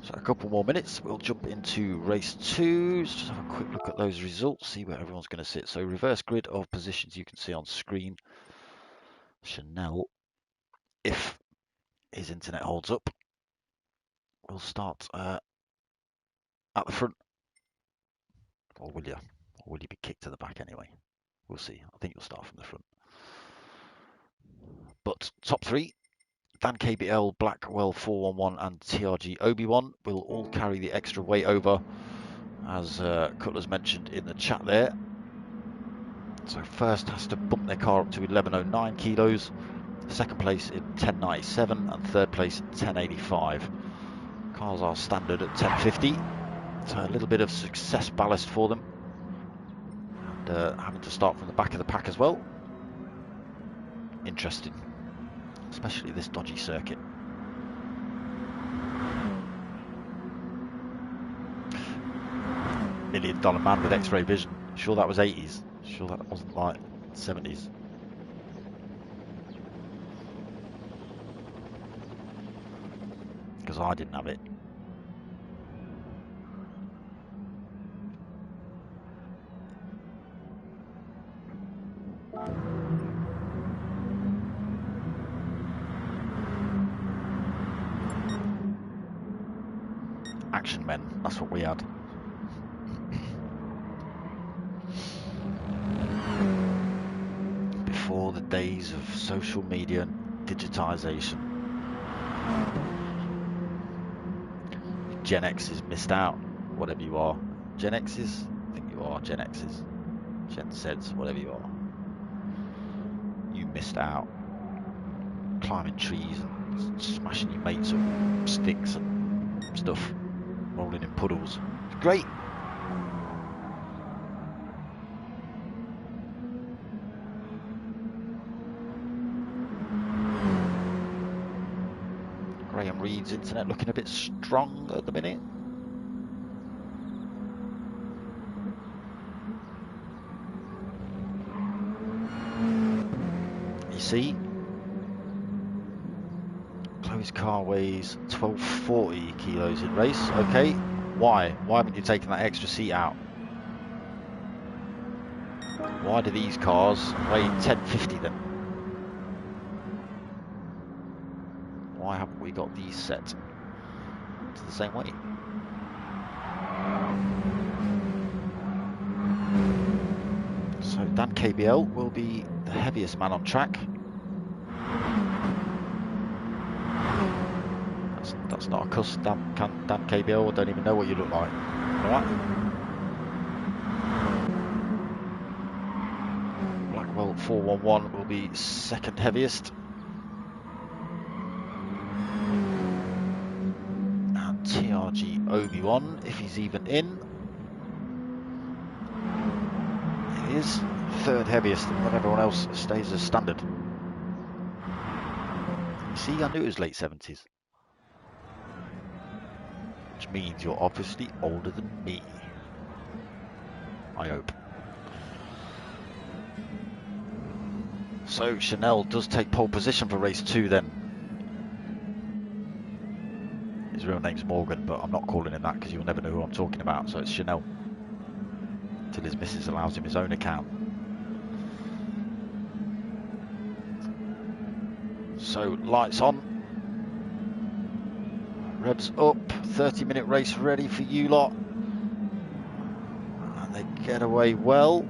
So a couple more minutes, we'll jump into race 2. Just have a quick look at those results, see where everyone's going to sit. So reverse grid of positions you can see on screen. Chanel, if his internet holds up, we'll start at the front. Or will you? Or will you be kicked to the back anyway? We'll see. I think you'll start from the front. But top 3. Dan KBL, Blackwell 411 and TRG Obi-Wan will all carry the extra weight over, as Cutler's mentioned in the chat there. So first has to bump their car up to 1109 kilos, second place in 1097 and third place 1085. Cars are standard at 1050, so a little bit of success ballast for them. And having to start from the back of the pack as well. Interesting. Especially this dodgy circuit. $1 million man with X-ray vision. Sure that was 80s. Sure that wasn't like 70s. Because I didn't have it. Action men, that's what we had. Before the days of social media and digitisation. Gen X's missed out, whatever you are. Gen X's? I think you are Gen X's. Gen Z's, whatever you are. You missed out. Climbing trees and smashing your mates with sticks and stuff. Rolling in puddles. It's great. Graham Reed's internet looking a bit strong at the minute. You see, Chloe's car weighs 1240 kilos in race. Okay, why haven't you taken that extra seat out? Why do these cars weigh 1050 then? Why haven't we got these set to the same weight? So Dan KBL will be the heaviest man on track. That's not a cuss, Dan KBL. I don't even know what you look like. Alright. Blackwell 411 will be second heaviest. And TRG Obi-Wan, if he's even in, he is third heaviest, and everyone else stays as standard. You see, I knew it was late 70s. Which means you're obviously older than me. I hope. So Chanel does take pole position for race 2 then. His real name's Morgan, but I'm not calling him that because you'll never know who I'm talking about. So it's Chanel. Till his missus allows him his own account. So lights on. Revs up. 30-minute race ready for you lot. And they get away well.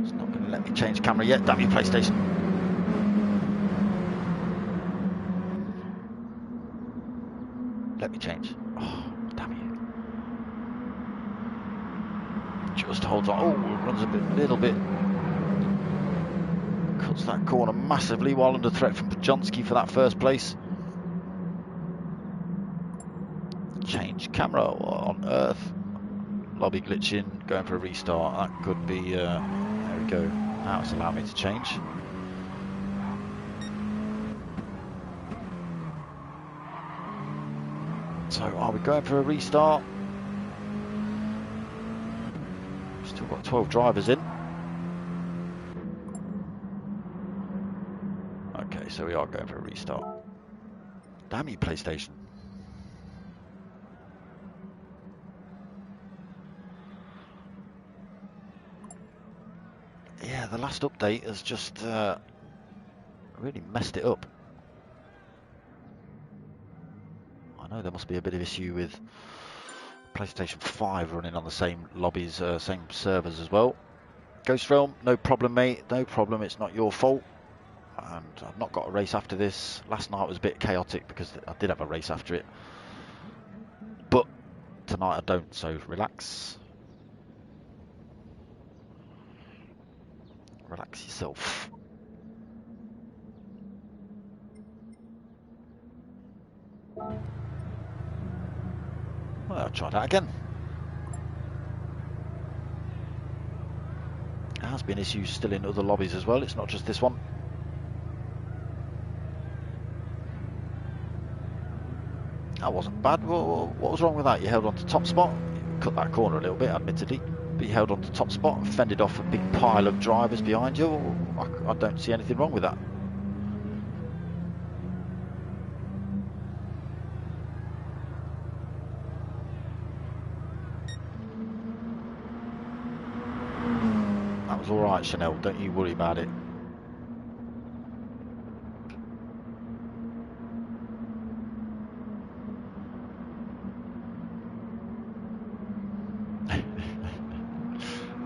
It's not going to let me change camera yet. Damn you, PlayStation. Let me change. Oh, damn you. Just holds on. Oh, runs a little bit. Cuts that corner massively while under threat from Pajonsky for that first place. Change camera. What on earth? Lobby glitching. Going for a restart. That could be. There we go. Now it's allowed me to change. So are we going for a restart? Still got 12 drivers in. Okay, so we are going for a restart. Damn you, PlayStation. Yeah, the last update has just really messed it up. I know there must be a bit of issue with PlayStation 5 running on the same lobbies, same servers as well. Ghost Realm, no problem, mate. No problem. It's not your fault. And I've not got a race after this. Last night was a bit chaotic because I did have a race after it. But tonight I don't, so relax. Relax yourself. Well, I'll try that again. There has been issues still in other lobbies as well. It's not just this one. That wasn't bad. What was wrong with that? You held on to top spot. You cut that corner a little bit, admittedly. But you held on to top spot, fended off a big pile of drivers behind you. I don't see anything wrong with that. That was alright, Chanel. Don't you worry about it.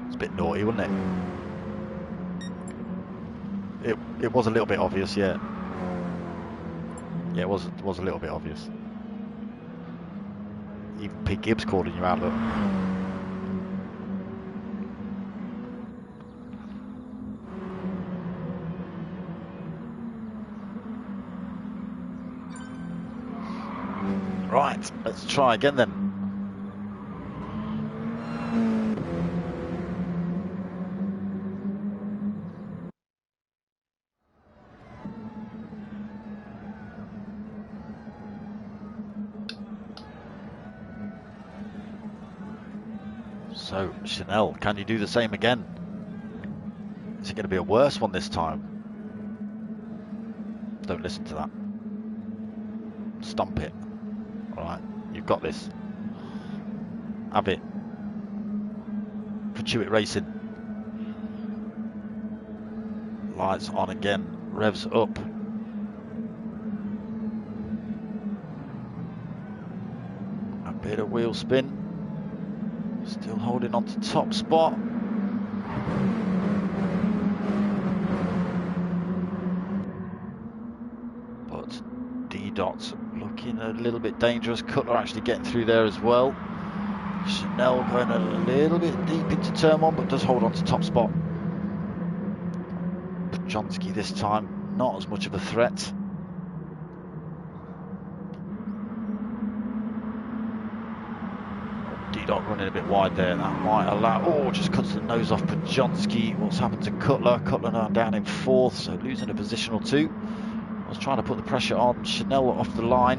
It's a bit naughty, wasn't it? It was a little bit obvious, yeah. Yeah, it was a little bit obvious. Even Pete Gibbs calling you out, look. Right, let's try again then. So, Chanel, can you do the same again? Is it going to be a worse one this time? Don't listen to that. Stomp it. Alright, you've got this. Have it. For CHewitt Racing. Lights on again. Revs up. A bit of wheel spin. Still holding on to top spot. But D-Dot's looking a little bit dangerous. Cutler actually getting through there as well. Chanel going a little bit deep into turn one, but does hold on to top spot. Pajonsky this time, not as much of a threat. D-Dot running a bit wide there. That might allow... Oh, just cuts the nose off Podjonski. What's happened to Cutler? Cutler now down in 4th, so losing a position or 2. I was trying to put the pressure on Chanel off the line.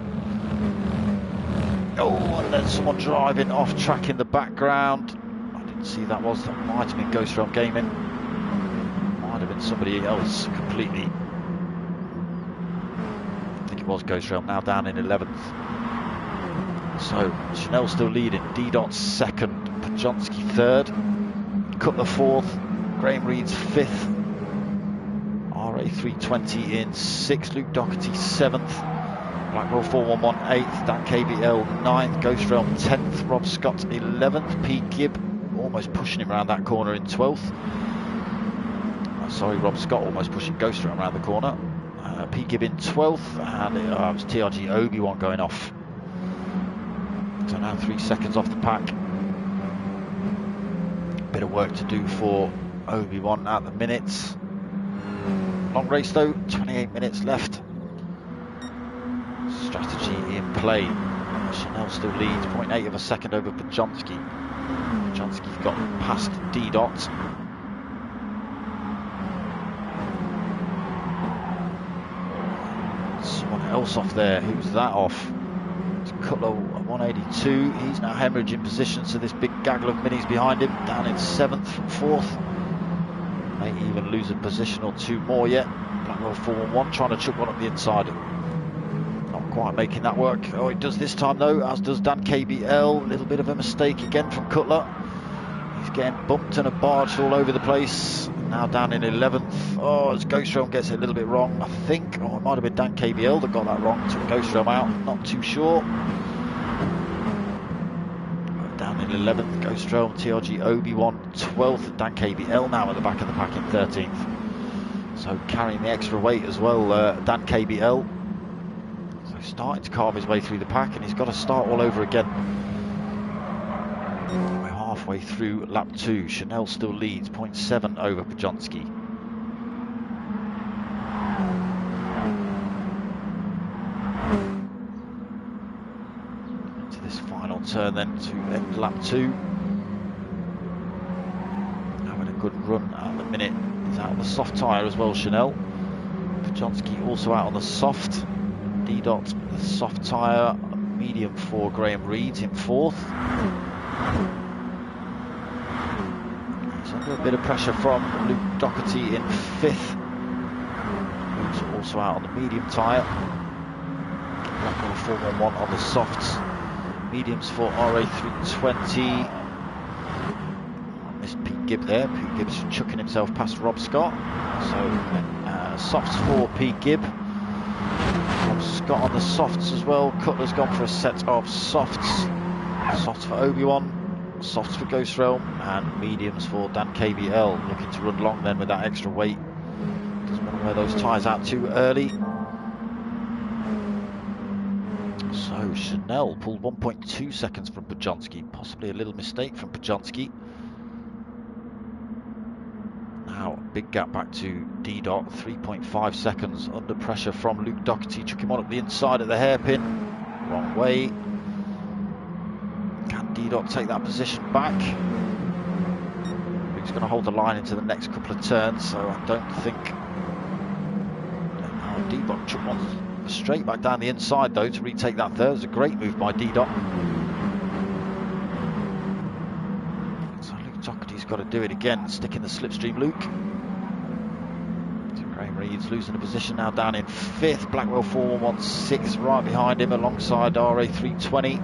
Oh, and then someone driving off track in the background. I didn't see that was. That might have been Ghost Realm Gaming. Might have been somebody else completely. I think it was Ghost Realm, now down in 11th. So Chanel still leading. D-Dot 2nd, Podjonski 3rd, Cutler 4th, Graham Reed's 5th, RA320 in 6th, Luke Doherty 7th, Blackwell 411 8th, Dan KBL 9th, Ghost Realm 10th, Rob Scott 11th, Pete Gibb almost pushing him around that corner in 12th. Sorry, Rob Scott almost pushing Ghost Realm around the corner. Pete Gibb in 12th, and it was TRG Obi-Wan going off. So now 3 seconds off the pack. Bit of work to do for Obi-Wan at the minute. Long race though, 28 minutes left. Strategy in play. Chanel still leads, 0.8 of a second over Podjonski. Podjonski's got past D-Dot. Someone else off there. Who's that off? It's Cutler 182. He's now hemorrhaging position, so this big gaggle of minis behind him, down in 7th from 4th. May even lose a position or 2 more yet. Blackwell 411 trying to chuck one up the inside. Not quite making that work. Oh, it does this time though, as does Dan KBL. A little bit of a mistake again from Cutler. He's getting bumped and barged all over the place. Now down in 11th. Oh, as Ghost Realm gets it a little bit wrong, I think. Oh, it might have been Dan KBL that got that wrong. Took Ghost Realm out, not too sure. Down in 11th, Ghost Realm, TRG Obi-Wan 12th. Dan KBL now at the back of the pack in 13th. So carrying the extra weight as well, Dan KBL. So starting to carve his way through the pack, and he's got to start all over again. We're halfway through lap 2. Chanel still leads, 0.7 over Podjonski. Into this final turn then to end lap 2. Having a good run at the minute. He's out on the soft tyre as well, Chanel. Podjonski also out on the soft. D-Dot, the soft tyre, medium for Graham Reed in 4th. He's under a bit of pressure from Luke Doherty in 5th. Luke's also out on the medium tyre. Blackwell 411 on the softs. Mediums for RA320. Missed Pete Gibb there. Pete Gibb's chucking himself past Rob Scott. So softs for Pete Gibb. Rob Scott on the softs as well. Cutler's gone for a set of softs. Softs for Obi-Wan, softs for Ghost Realm, and mediums for Dan KBL. Looking to run long then with that extra weight. Doesn't want to wear those tyres out too early. So Chanel pulled 1.2 seconds from Podjonski. Possibly a little mistake from Podjonski. Now big gap back to D-Dot, 3.5 seconds under pressure from Luke Doherty. Took him on up the inside at the hairpin. Wrong way. Can D-Dot take that position back? Luke's going to hold the line into the next couple of turns, so I don't think... Oh, D-Dot took one straight back down the inside though to retake that third. It was a great move by D-Dot. So Luke Doherty's got to do it again, stick in the slipstream, Luke. So Graham Reed's losing a position now, down in 5th. Blackwell 416 right behind him alongside RA320.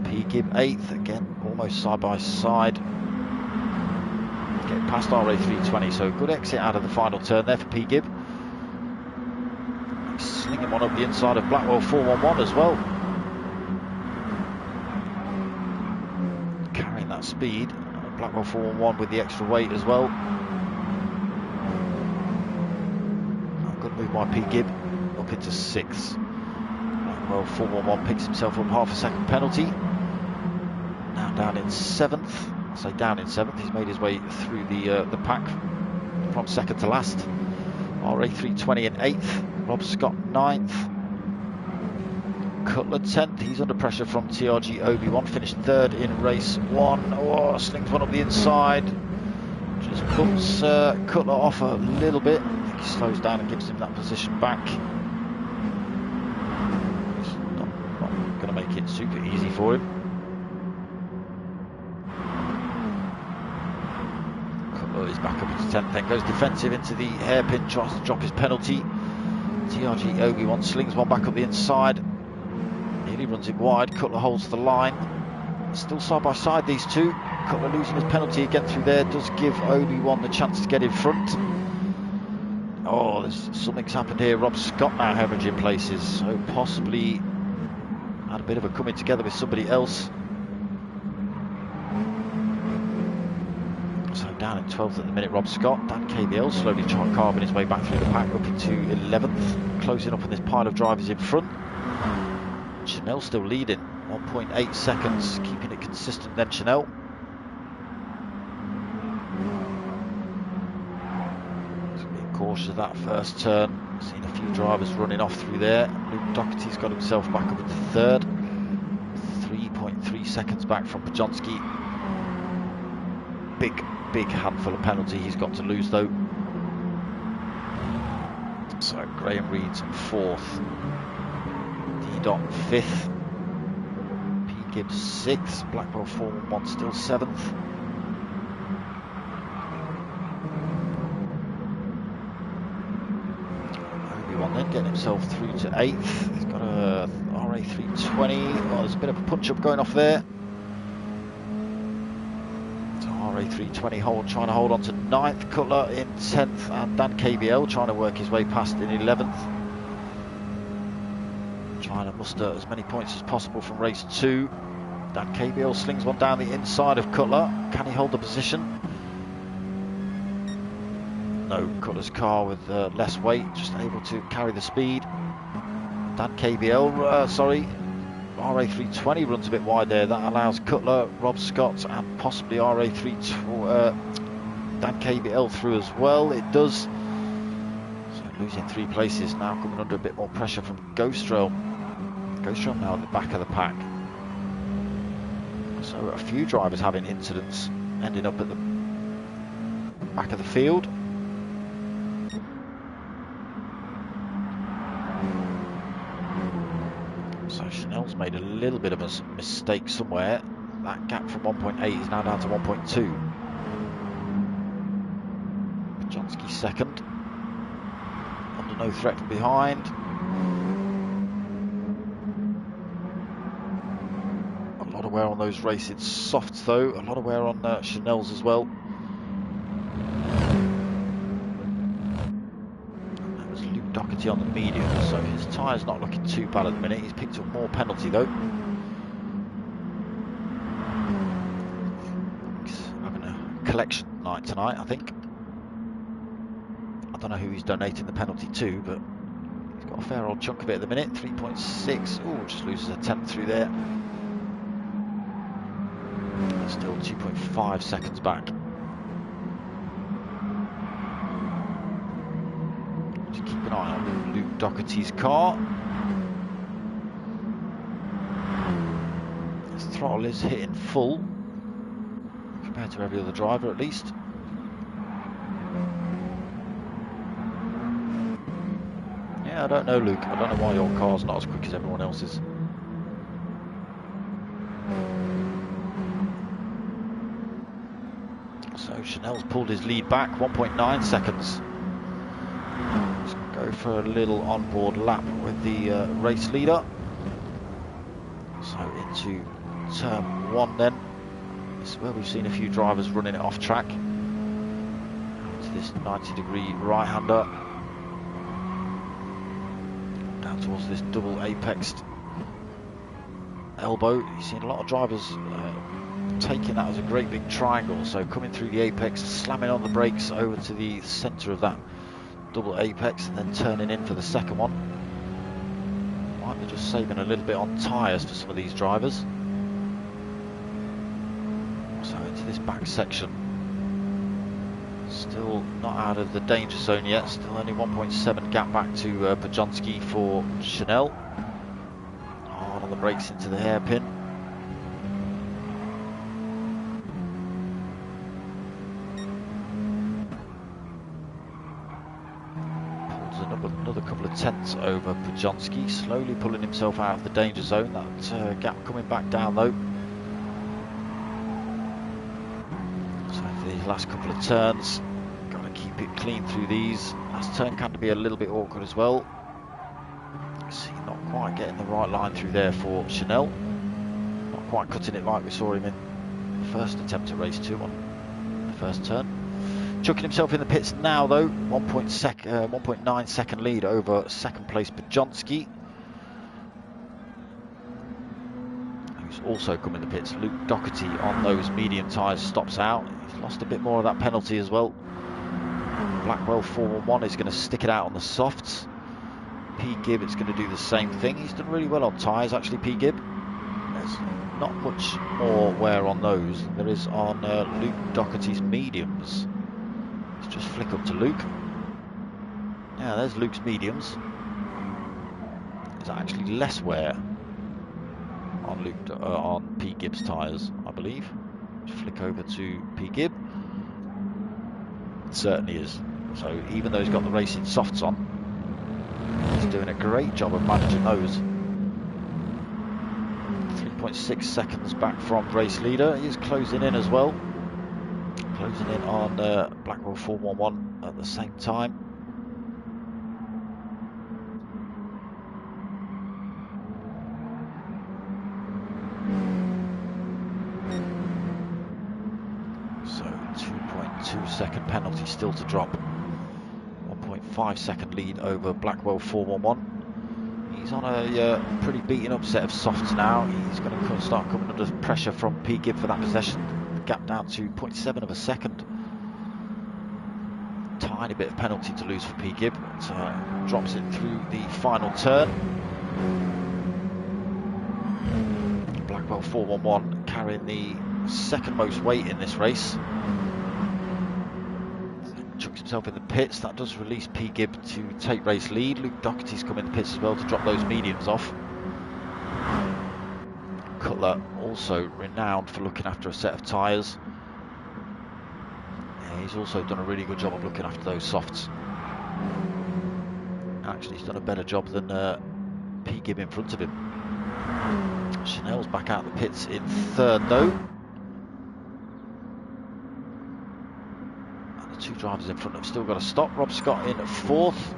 P. Gibb 8th, again almost side by side. Getting past RA320, so good exit out of the final turn there for P. Gibb. Slinging one up the inside of Blackwell 411 as well. Carrying that speed. Blackwell 411 with the extra weight as well. Oh, good move by P. Gibb. Up into 6th. Blackwell 411 picks himself up half a second penalty. Now down in 7th. I say down in 7th. He's made his way through the pack from 2nd to last. RA320 in 8th. Rob Scott 9th. Cutler 10th. He's under pressure from TRG Obi-Wan. Finished 3rd in race 1. Oh, slings one up the inside. Just puts Cutler off a little bit. I think he slows down and gives him that position back. It's not going to make it super easy for him. Cutler is back up into 10th, then goes defensive into the hairpin, tries to drop his penalty. TRG Obi-Wan slings one back up the inside. Nearly runs it wide. Cutler holds the line. Still side by side, these two. Cutler losing his penalty again through there does give Obi-Wan the chance to get in front. Oh, something's happened here. Rob Scott now hemorrhaging places, so possibly had a bit of a coming together with somebody else. So down in 12th at the minute, Rob Scott. Dan KBL slowly carving his way back through the pack up into 11th, closing up on this pile of drivers in front. Chanel still leading, 1.8 seconds, keeping it consistent then Chanel. Just being cautious of that first turn. Seen a few drivers running off through there. Luke Doherty's got himself back up into 3rd. 3.3 seconds back from Pajonski. Big handful of penalty he's got to lose though. So Graham Reed's 4th. D-Dot 5th. P. Gibbs 6th. Blackwell 411 still 7th. Obi-Wan then getting himself through to 8th. He's got a RA320. Oh, there's a bit of a punch-up going off there. RA320 trying to hold on to 9th. Cutler in 10th, and Dan KBL trying to work his way past in 11th. Trying to muster as many points as possible from race 2. Dan KBL slings one down the inside of Cutler. Can he hold the position? No, Cutler's car with less weight, just able to carry the speed. Dan KBL, RA320 runs a bit wide there. That allows Cutler, Rob Scott and possibly Dan KBL through as well. It does. So losing 3 places now, coming under a bit more pressure from Ghostrel. Ghostrel now at the back of the pack. So a few drivers having incidents, ending up at the back of the field. So Chanel's made a little bit of a mistake somewhere. That gap from 1.8 is now down to 1.2. Pajonski 2nd. Under no threat from behind. A lot of wear on those racing softs though. A lot of wear on Chanel's as well. Doherty on the medium, so his tyre's not looking too bad at the minute. He's picked up more penalty though. He's having a collection night tonight, I think. I don't know who he's donating the penalty to, but he's got a fair old chunk of it at the minute. 3.6. Oh, just loses a 10th through there. Still 2.5 seconds back. Keep an eye on Luke Doherty's car. His throttle is hitting full compared to every other driver at least. Yeah, I don't know, Luke. I don't know why your car's not as quick as everyone else's. So Chanel's pulled his lead back, 1.9 seconds. Go for a little onboard lap with the race leader. So into turn 1 then. This is where we've seen a few drivers running it off track. To this 90-degree right-hander. Down towards this double apexed elbow. You've seen a lot of drivers taking that as a great big triangle. So coming through the apex, slamming on the brakes over to the centre of that double apex and then turning in for the second one. Might be just saving a little bit on tyres for some of these drivers. So into this back section. Still not out of the danger zone yet. Still only 1.7 gap back to Pajonski for Chanel. hard on the brakes into the hairpin. Another couple of tenths over Pujonski, slowly pulling himself out of the danger zone. That gap coming back down though. So for these last couple of turns, got to keep it clean through these. Last turn can be a little bit awkward as well. See, not quite getting the right line through there for Chanel. Not quite cutting it like we saw him in the first attempt at race 2 on the first turn. Chucking himself in the pits now though, 1.9 second lead over second place Pujonski, who's also come in the pits. Luke Doherty on those medium tyres stops out. He's lost a bit more of that penalty as well. Blackwell 411 is going to stick it out on the softs. P. Gibb is going to do the same thing. He's done really well on tyres actually, P. Gibb. There's not much more wear on those than there is on Luke Doherty's mediums. Let's just flick up to Luke. Yeah, there's Luke's mediums. There's actually less wear on on P. Gibb's tyres, I believe. Just flick over to P. Gibb. It certainly is. So even though he's got the racing softs on, he's doing a great job of managing those. 3.6 seconds back from race leader. He's closing in as well. Closing in on Blackwell 411 at the same time. So 2.2 second penalty still to drop. 1.5 second lead over Blackwell 411. He's on a pretty beaten up set of softs now. He's going to start coming under pressure from P. Gibb for that possession. Gap down to 0.7 of a second. Tiny bit of penalty to lose for P. Gibb. Drops it through the final turn. Blackwell 411 carrying the second most weight in this race. Chucks himself in the pits. That does release P. Gibb to take race lead. Luke Doherty's come in the pits as well to drop those mediums off. Cutler, also renowned for looking after a set of tyres. Yeah, he's also done a really good job of looking after those softs. Actually, he's done a better job than P. Gibb in front of him. Chanel's back out of the pits in third though. And the two drivers in front have still got to stop. Rob Scott in fourth.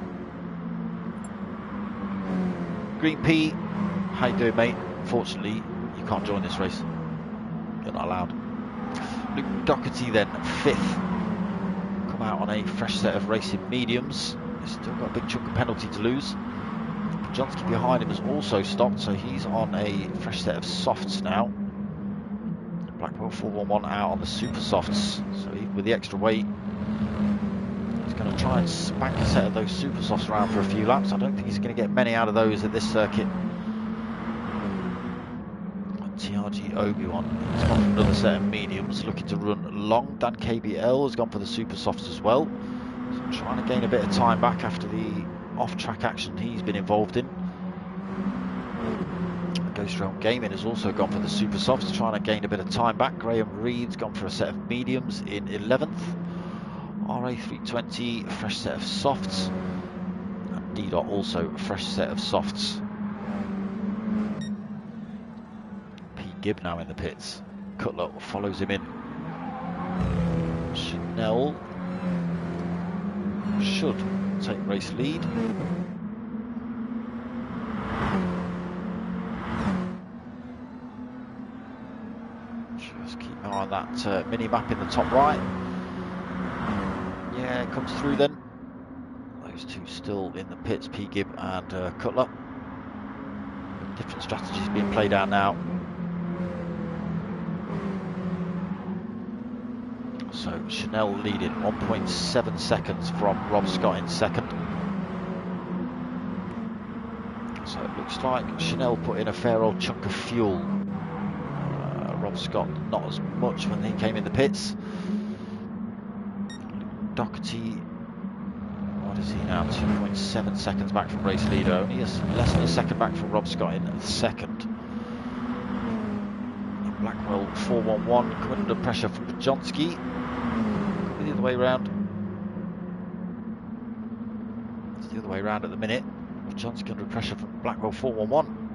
Green P, how you doing, mate? Unfortunately, you can't join this race. You're not allowed. Luke Doherty then fifth. Come out on a fresh set of racing mediums. He's still got a big chunk of penalty to lose. Pujonski behind him has also stopped, so he's on a fresh set of softs now. Blackwell 411 out on the super softs. So even with the extra weight, he's going to try and spank a set of those super softs around for a few laps. I don't think he's going to get many out of those at this circuit. TRG Obi-Wan, he's gone for another set of mediums, looking to run long. Dan KBL has gone for the super softs as well. So trying to gain a bit of time back after the off-track action he's been involved in. Ghost Realm Gaming has also gone for the super softs, trying to gain a bit of time back. Graham Reed's gone for a set of mediums in 11th. RA320, fresh set of softs. And D-Dot also a fresh set of softs. Gibb now in the pits. Cutler follows him in. Chanel should take race lead. Just keep an eye on that mini map in the top right. Yeah, it comes through then. Those two still in the pits, P. Gibb and Cutler. Different strategies being played out now. So Chanel leading 1.7 seconds from Rob Scott in second. So it looks like Chanel put in a fair old chunk of fuel. Rob Scott not as much when he came in the pits. Doherty, what is he now? 2.7 seconds back from race leader. Only less than a second back from Rob Scott in second. Blackwell 411 coming under pressure from Bajonski. Could be the other way around. It's the other way around at the minute. Bajonski under pressure from Blackwell 411.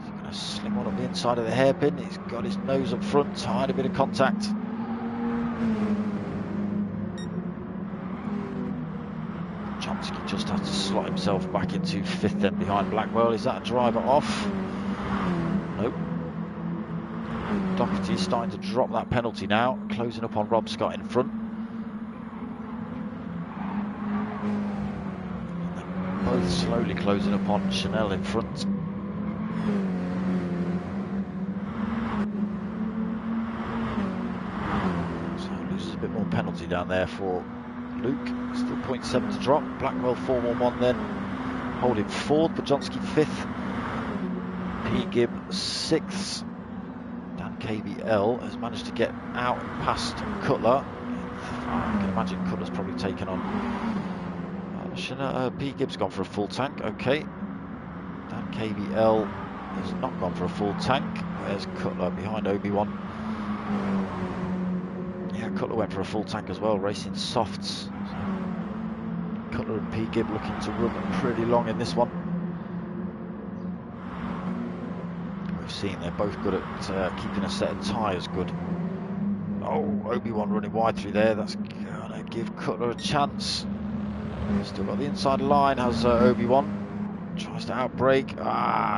He's going to sling one up the inside of the hairpin. He's got his nose up front, tiny bit of contact. Bajonski just has to slot himself back into 5th then behind Blackwell. Is that a driver off? Nope. Doherty's starting to drop that penalty now, closing up on Rob Scott in front. And they're both slowly closing up on Chanel in front. So loses a bit more penalty down there for Luke. Still 0.7 to drop. Blackwell 411 then holding 4th, Bajonski 5th. P. Gibb 6th. Dan KBL has managed to get out and past Cutler. I can imagine Cutler's probably taken on. P. Gibb's gone for a full tank. Okay. Dan KBL has not gone for a full tank. There's Cutler behind Obi-Wan. Yeah, Cutler went for a full tank as well, racing softs. So Cutler and P. Gibb looking to run pretty long in this one. Seen they're both good at keeping a set of tyres good. Oh, Obi-Wan running wide through there. That's gonna give Cutler a chance. Still got the inside line, has Obi-Wan. Tries to outbrake.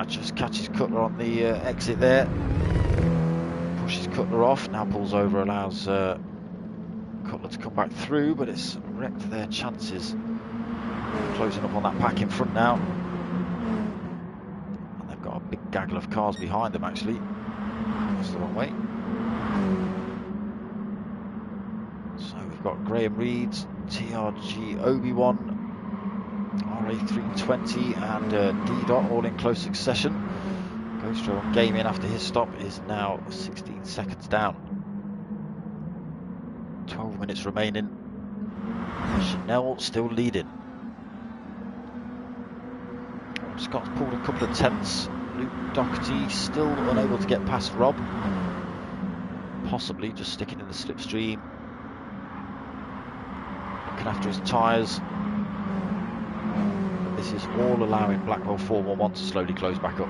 Just catches Cutler on the exit there. Pushes Cutler off. Now pulls over, allows Cutler to come back through, but it's wrecked their chances. Closing up on that pack in front now. Got a big gaggle of cars behind them actually. That's the wrong way. So we've got Graham Reed's TRG Obi-Wan, RA320 and D-Dot all in close succession. Ghostro on game in after his stop is now 16 seconds down. 12 minutes remaining. Chanel still leading. Scott's pulled a couple of tenths. Luke Doherty still unable to get past Rob. Possibly just sticking in the slipstream. Looking after his tyres. But this is all allowing Blackwell 411 to slowly close back up.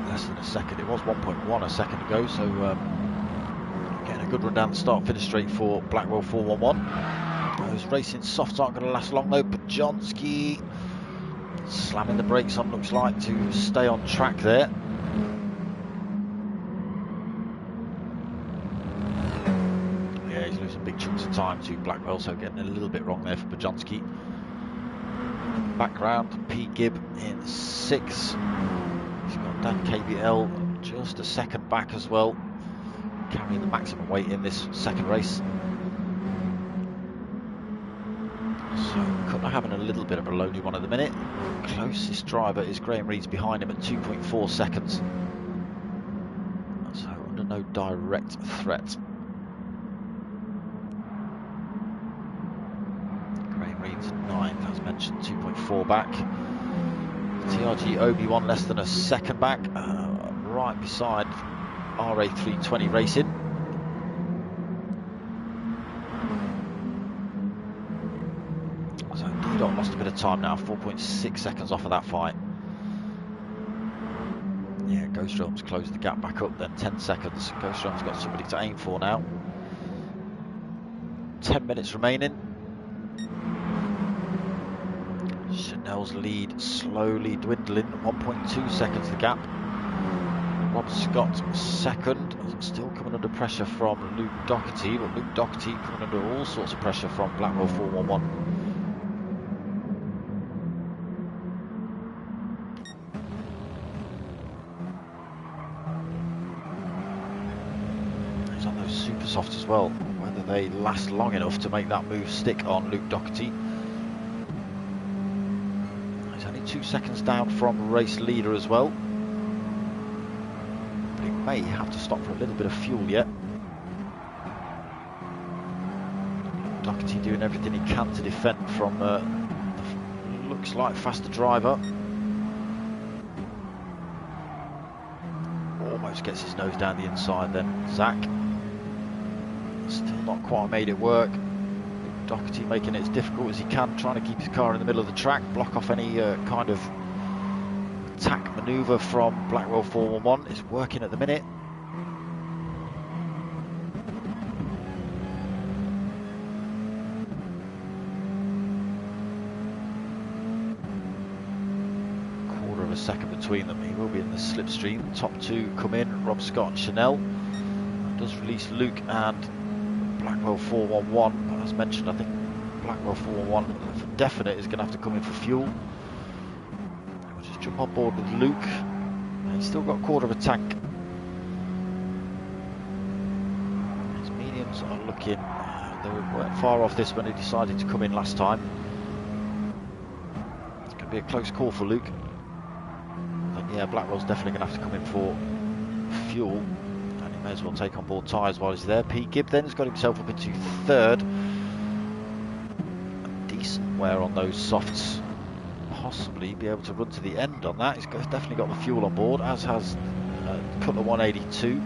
Less than a second. It was 1.1 a second ago, so getting a good run down the start finish straight for Blackwell 411. Those racing softs aren't going to last long though. Bajonski slamming the brakes on, looks like, to stay on track there. Yeah, he's losing big chunks of time to Blackwell, so getting a little bit wrong there for Bajonski. Background, P. Gibb in 6th. He's got Dan KBL just a second back as well, carrying the maximum weight in this second race. So Cutler having a little bit of a lonely one at the minute. Closest driver is Graham Reed's behind him at 2.4 seconds. So under no direct threat. Graham Reed's 9th, as mentioned, 2.4 back. TRG Obi-Wan less than a second back, right beside RA320 Racing. So D-Dot lost a bit of time now, 4.6 seconds off of that fight. Yeah, Ghoststrom's closed the gap back up then, 10 seconds. Ghoststrom's got somebody to aim for now. 10 minutes remaining. Chanel's lead slowly dwindling, 1.2 seconds the gap. Rob Scott second, still coming under pressure from Luke Doherty, but Luke Doherty coming under all sorts of pressure from Blackwell 411. He's on those super softs as well, whether they last long enough to make that move stick on Luke Doherty. 2 seconds down from race leader as well, but he may have to stop for a little bit of fuel yet. Doherty doing everything he can to defend from Looks like faster driver. Almost gets his nose down the inside then. Zach. Still not quite made it work. Doherty making it as difficult as he can, trying to keep his car in the middle of the track, block off any kind of attack manoeuvre from Blackwell 411. It's working at the minute. Quarter of a second between them. He will be in the slipstream. Top two come in, Rob Scott and Chanel. That does release Luke and Blackwell 411, but as mentioned, I think Blackwell 411 for definite is going to have to come in for fuel. We'll just jump on board with Luke. He's still got a quarter of a tank. His mediums are looking, they weren't far off this when he decided to come in last time. It's going to be a close call for Luke. But yeah, Blackwell's definitely going to have to come in for fuel. May as well take on board tyres while he's there. P. Gibb then has got himself up into third. A decent wear on those softs. Possibly be able to run to the end on that. He's definitely got the fuel on board, as has Cutler 182.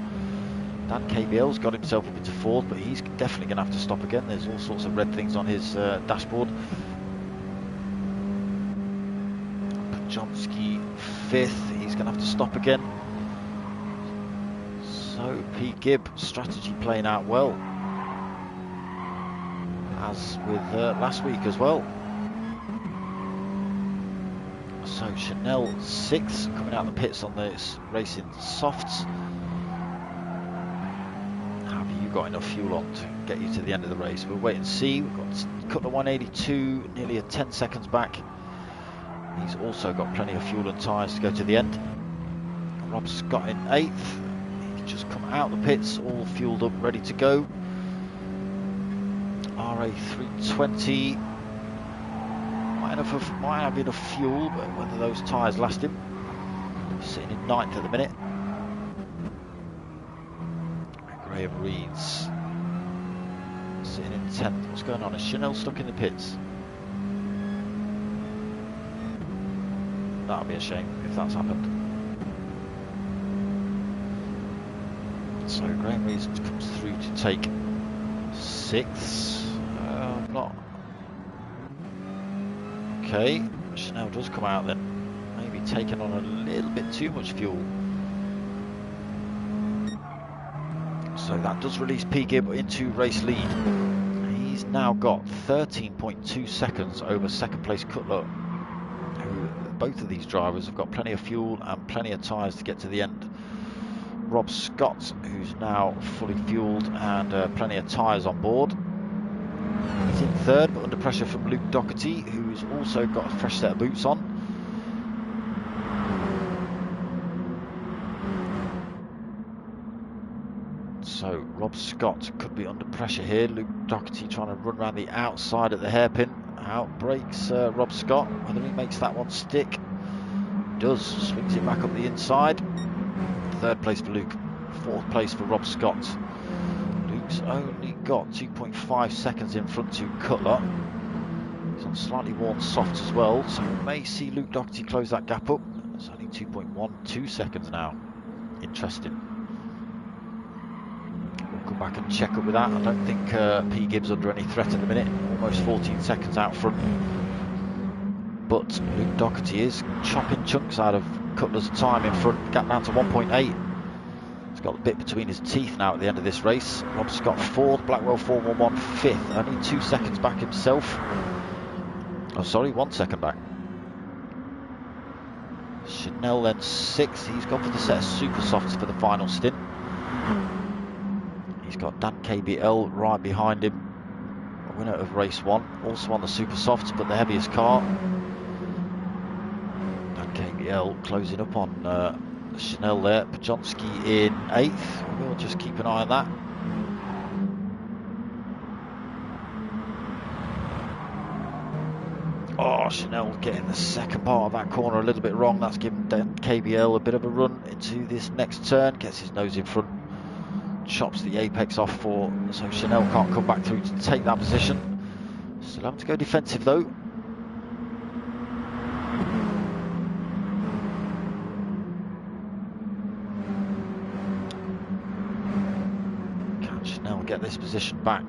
Dan KBL's got himself up into fourth, but he's definitely going to have to stop again. There's all sorts of red things on his dashboard. Pajomski fifth. He's going to have to stop again. So P. Gibb, strategy playing out well, as with last week as well. So Chanel 6th, coming out the pits on this racing softs. Have you got enough fuel on to get you to the end of the race? We'll wait and see. We've got Cutler 182, nearly a 10 seconds back. He's also got plenty of fuel and tyres to go to the end. Rob Scott in 8th. Just come out the pits, all fueled up, ready to go. RA320 might have enough fuel, but whether those tyres last him. Sitting in 9th at the minute. Graham Reed's sitting in 10th. What's going on? Is Chanel stuck in the pits? That would be a shame if that's happened. So Graham Reeves comes through to take 6th. Not okay. Chanel does come out then. Maybe taking on a little bit too much fuel. So that does release P. Gibb into race lead. He's now got 13.2 seconds over second place Cutler. Both of these drivers have got plenty of fuel and plenty of tyres to get to the end. Rob Scott, who's now fully fueled and plenty of tyres on board. He's in third, but under pressure from Luke Doherty, who's also got a fresh set of boots on. So Rob Scott could be under pressure here. Luke Doherty trying to run around the outside at the hairpin. Out breaks Rob Scott. Whether he makes that one stick. Does. Swings it back up the inside. Third place for Luke, fourth place for Rob Scott. Luke's only got 2.5 seconds in front to Cutler. He's on slightly worn softs as well, so we may see Luke Doherty close that gap up. It's only 2.12 seconds now. Interesting. We'll come back and check up with that. I don't think P. Gibb's under any threat at the minute. Almost 14 seconds out front. But Luke Doherty is chopping chunks out of Cutler's time in front, gap down to 1.8. He's got the bit between his teeth now at the end of this race. Rob Scott 4th, Blackwell 411 5th, only 2 seconds back himself. Oh sorry, 1 second back. Chanel then 6th, he's gone for the set of super softs for the final stint. He's got Dan KBL right behind him, a winner of race 1, also on the super softs but the heaviest car. KBL closing up on Chanel there. Pajomski in 8th. We'll just keep an eye on that. Oh, Chanel getting the second part of that corner a little bit wrong. That's given KBL a bit of a run into this next turn. Gets his nose in front. Chops the apex off so Chanel can't come back through to take that position. Still having to go defensive though. get this position back.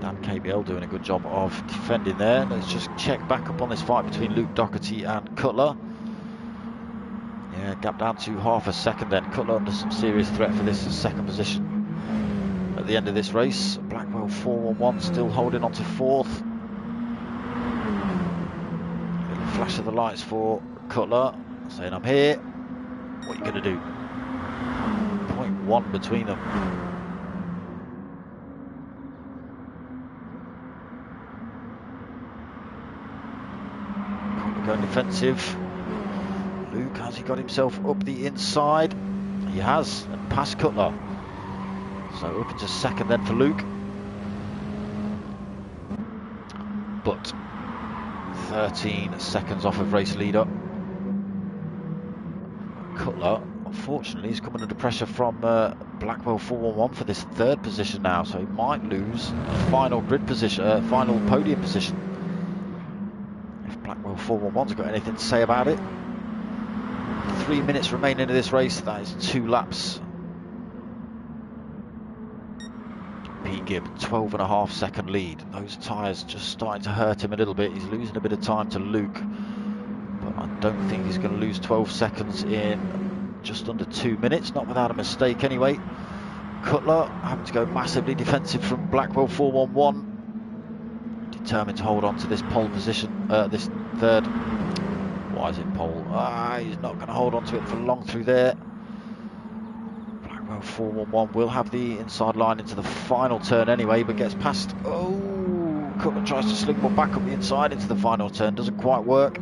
Dan KBL doing a good job of defending there. Let's just check back up on this fight between Luke Doherty and Cutler. Yeah, gap down to half a second then. Cutler under some serious threat for this second position at the end of this race. Blackwell 411 still holding on to fourth. Little flash of the lights for Cutler, saying I'm here. What are you going to do? 0.1 between them. Cutler going defensive. Luke, has he got himself up the inside? He has, and past Cutler. So up into second then for Luke. But 13 seconds off of race leader. Cutler, unfortunately, is coming under pressure from Blackwell 411 for this third position now, so he might lose final grid position, final podium position. If Blackwell 411's got anything to say about it. 3 minutes remaining into this race, that is 2 laps. P. Gibb, 12.5 second lead. Those tyres just starting to hurt him a little bit. He's losing a bit of time to Luke, but I don't think he's going to lose 12 seconds in just under 2 minutes, not without a mistake anyway. Cutler having to go massively defensive from Blackwell 411. Determined to hold on to this pole position, this third. Why is it pole? He's not going to hold on to it for long through there. Blackwell 411 will have the inside line into the final turn anyway, but gets past. Oh, Cutler tries to sling one back up the inside into the final turn, doesn't quite work.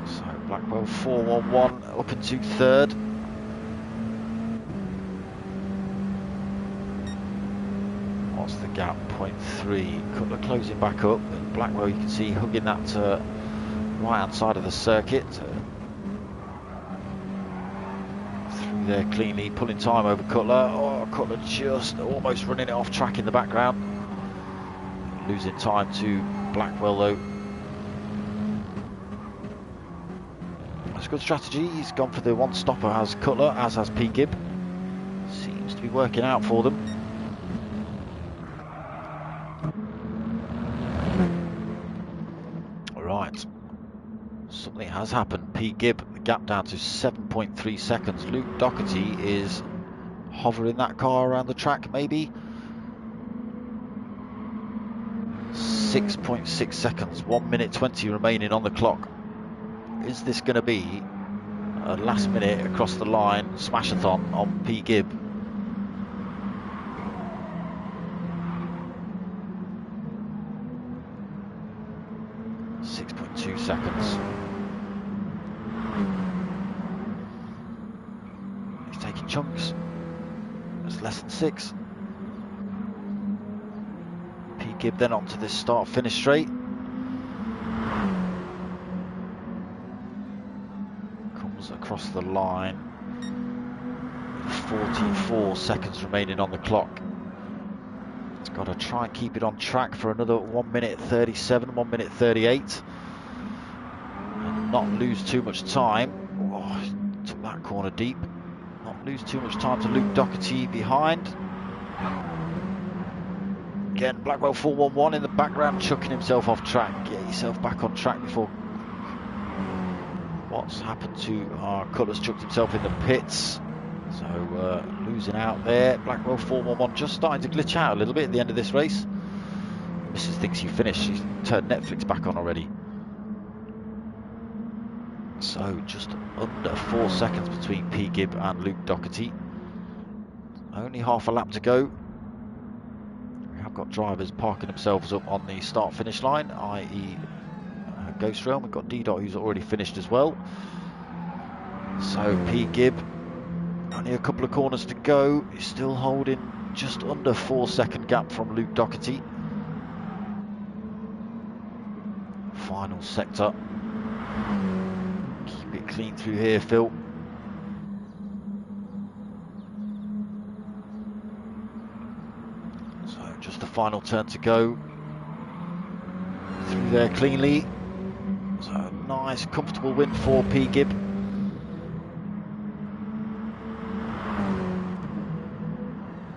So Blackwell 411 up into third. What's the gap? 0.3. Cutler closing back up, and Blackwell, you can see, hugging that right hand side of the circuit. Through there cleanly, pulling time over Cutler. Oh, Cutler just almost running it off track in the background. Losing time to Blackwell though. That's a good strategy. He's gone for the one stopper as Cutler, as has P. Gibb. Seems to be working out for them. Right, something has happened. Pete Gibb, the gap down to 7.3 seconds. Luke Doherty is hovering that car around the track, maybe. 6.6 seconds, 1 minute 20 remaining on the clock. Is this going to be a last minute across the line smashathon on Pete Gibb? Seconds. He's taking chunks. It's less than 6. P. Gibb then onto this start finish straight. Comes across the line. 44 seconds remaining on the clock. It's got to try and keep it on track for another 1 minute 37, 1 minute 38. Not lose too much time. Oh, took that corner deep. Not lose too much time to Luke Doherty behind. Again, Blackwell 411 in the background, chucking himself off track. Get yourself back on track before. What's happened to Cutler's chucked himself in the pits. So losing out there. Blackwell 411 just starting to glitch out a little bit at the end of this race. Mrs. thinks you finished. She's turned Netflix back on already. So just under 4 seconds between P. Gibb and Luke Doherty. Only half a lap to go. We have got drivers parking themselves up on the start-finish line, i.e. Ghost Realm. We've got D-Dot who's already finished as well. So P. Gibb, only a couple of corners to go. He's still holding just under 4 second gap from Luke Doherty. Final sector. Keep it clean through here, Phil. So just the final turn to go. Through there cleanly. Nice, comfortable win for P. Gibb.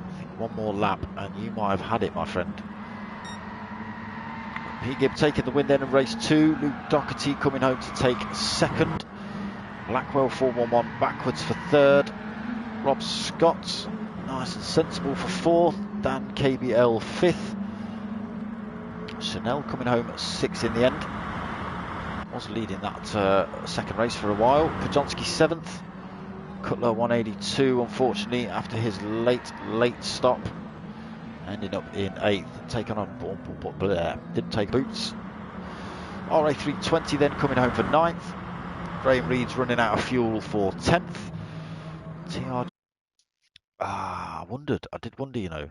I think one more lap and you might have had it, my friend. P. Gibb taking the win then in race 2. Luke Doherty coming home to take second. Blackwell 411 backwards for third. Rob Scott, nice and sensible for fourth. Dan KBL fifth. Chanel coming home at 6 in the end. Was leading that second race for a while. Kajonski 7th. Cutler 182, unfortunately, after his late stop. Ended up in 8th. Taken on, didn't take boots. RA 320 then coming home for 9th. Graham Reed's running out of fuel for 10th. TR. I did wonder, you know.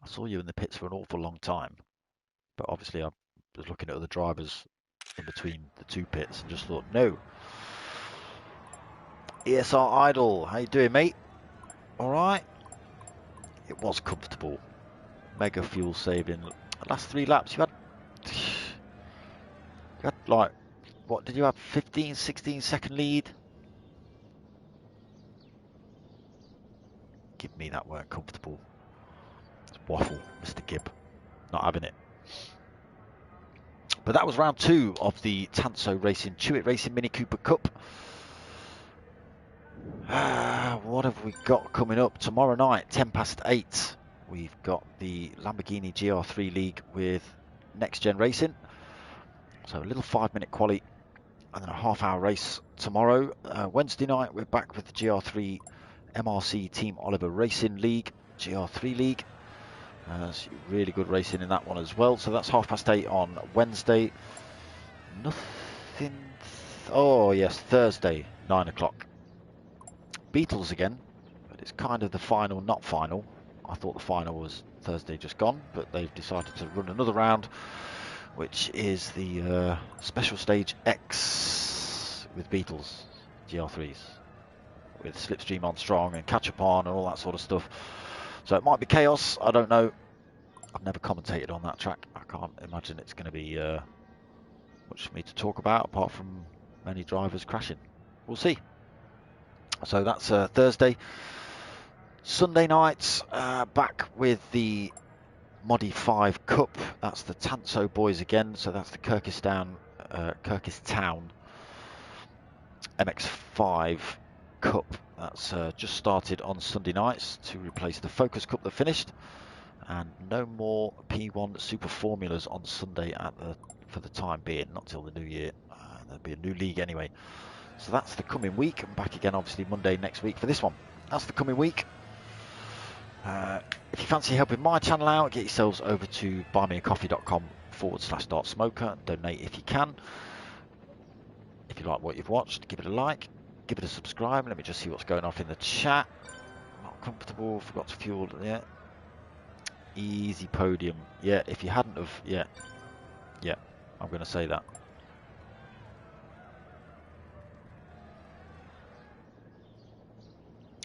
I saw you in the pits for an awful long time. But obviously I was looking at other drivers in between the two pits and just thought, no. ESR Idle, how you doing, mate? Alright. It was comfortable. Mega fuel saving. Last 3 laps you had like, what did you have, 15, 16 second lead? Give me that weren't comfortable. It's waffle, Mr. Gibb. Not having it. But that was round 2 of the TANSO Racing CHewitt Racing Mini Cooper Cup. What have we got coming up? Tomorrow night, 8:10. We've got the Lamborghini GR3 League with Next Gen Racing. So a little 5-minute quali and then a half-hour race tomorrow. Wednesday night, we're back with the GR3 MRC Team Oliver Racing League, GR3 League. So really good racing in that one as well. So that's 8:30 on Wednesday. Nothing. Oh yes, Thursday, 9 o'clock. Beatles again, but it's kind of the final, not final. I thought the final was Thursday just gone, but they've decided to run another round, which is the Special Stage X with Beatles GR3s, with Slipstream on strong and catch up on and all that sort of stuff. So it might be chaos, I don't know. I've never commentated on that track. I can't imagine it's going to be much for me to talk about, apart from many drivers crashing. We'll see. So that's Thursday. Sunday night, back with the Modi 5 Cup. That's the TANSO boys again. So that's the Kyrgyzstan MX5 Cup. That's just started on Sunday nights to replace the Focus Cup that finished. And no more P1 Super Formulas on Sunday for the time being, not till the new year. There'll be a new league anyway. So that's the coming week. I'm back again, obviously, Monday next week for this one. That's the coming week. If you fancy helping my channel out, get yourselves over to buymeacoffee.com/darksmoka. Donate if you can. If you like what you've watched, give it a like, give it a subscribe. Let me just see what's going off in the chat. Not comfortable, forgot to fuel. Yeah. Easy podium. Yeah, if you hadn't have, yeah, I'm going to say that.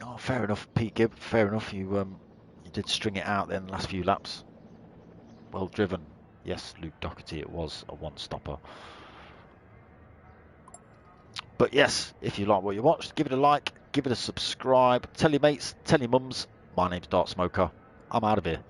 Oh, fair enough, Pete Gibb. Fair enough. You did string it out then last few laps. Well driven. Yes, Luke Doherty. It was a one-stopper. But yes, if you like what you watched, give it a like, give it a subscribe. Tell your mates, tell your mums. My name's Darksmoka. I'm out of here.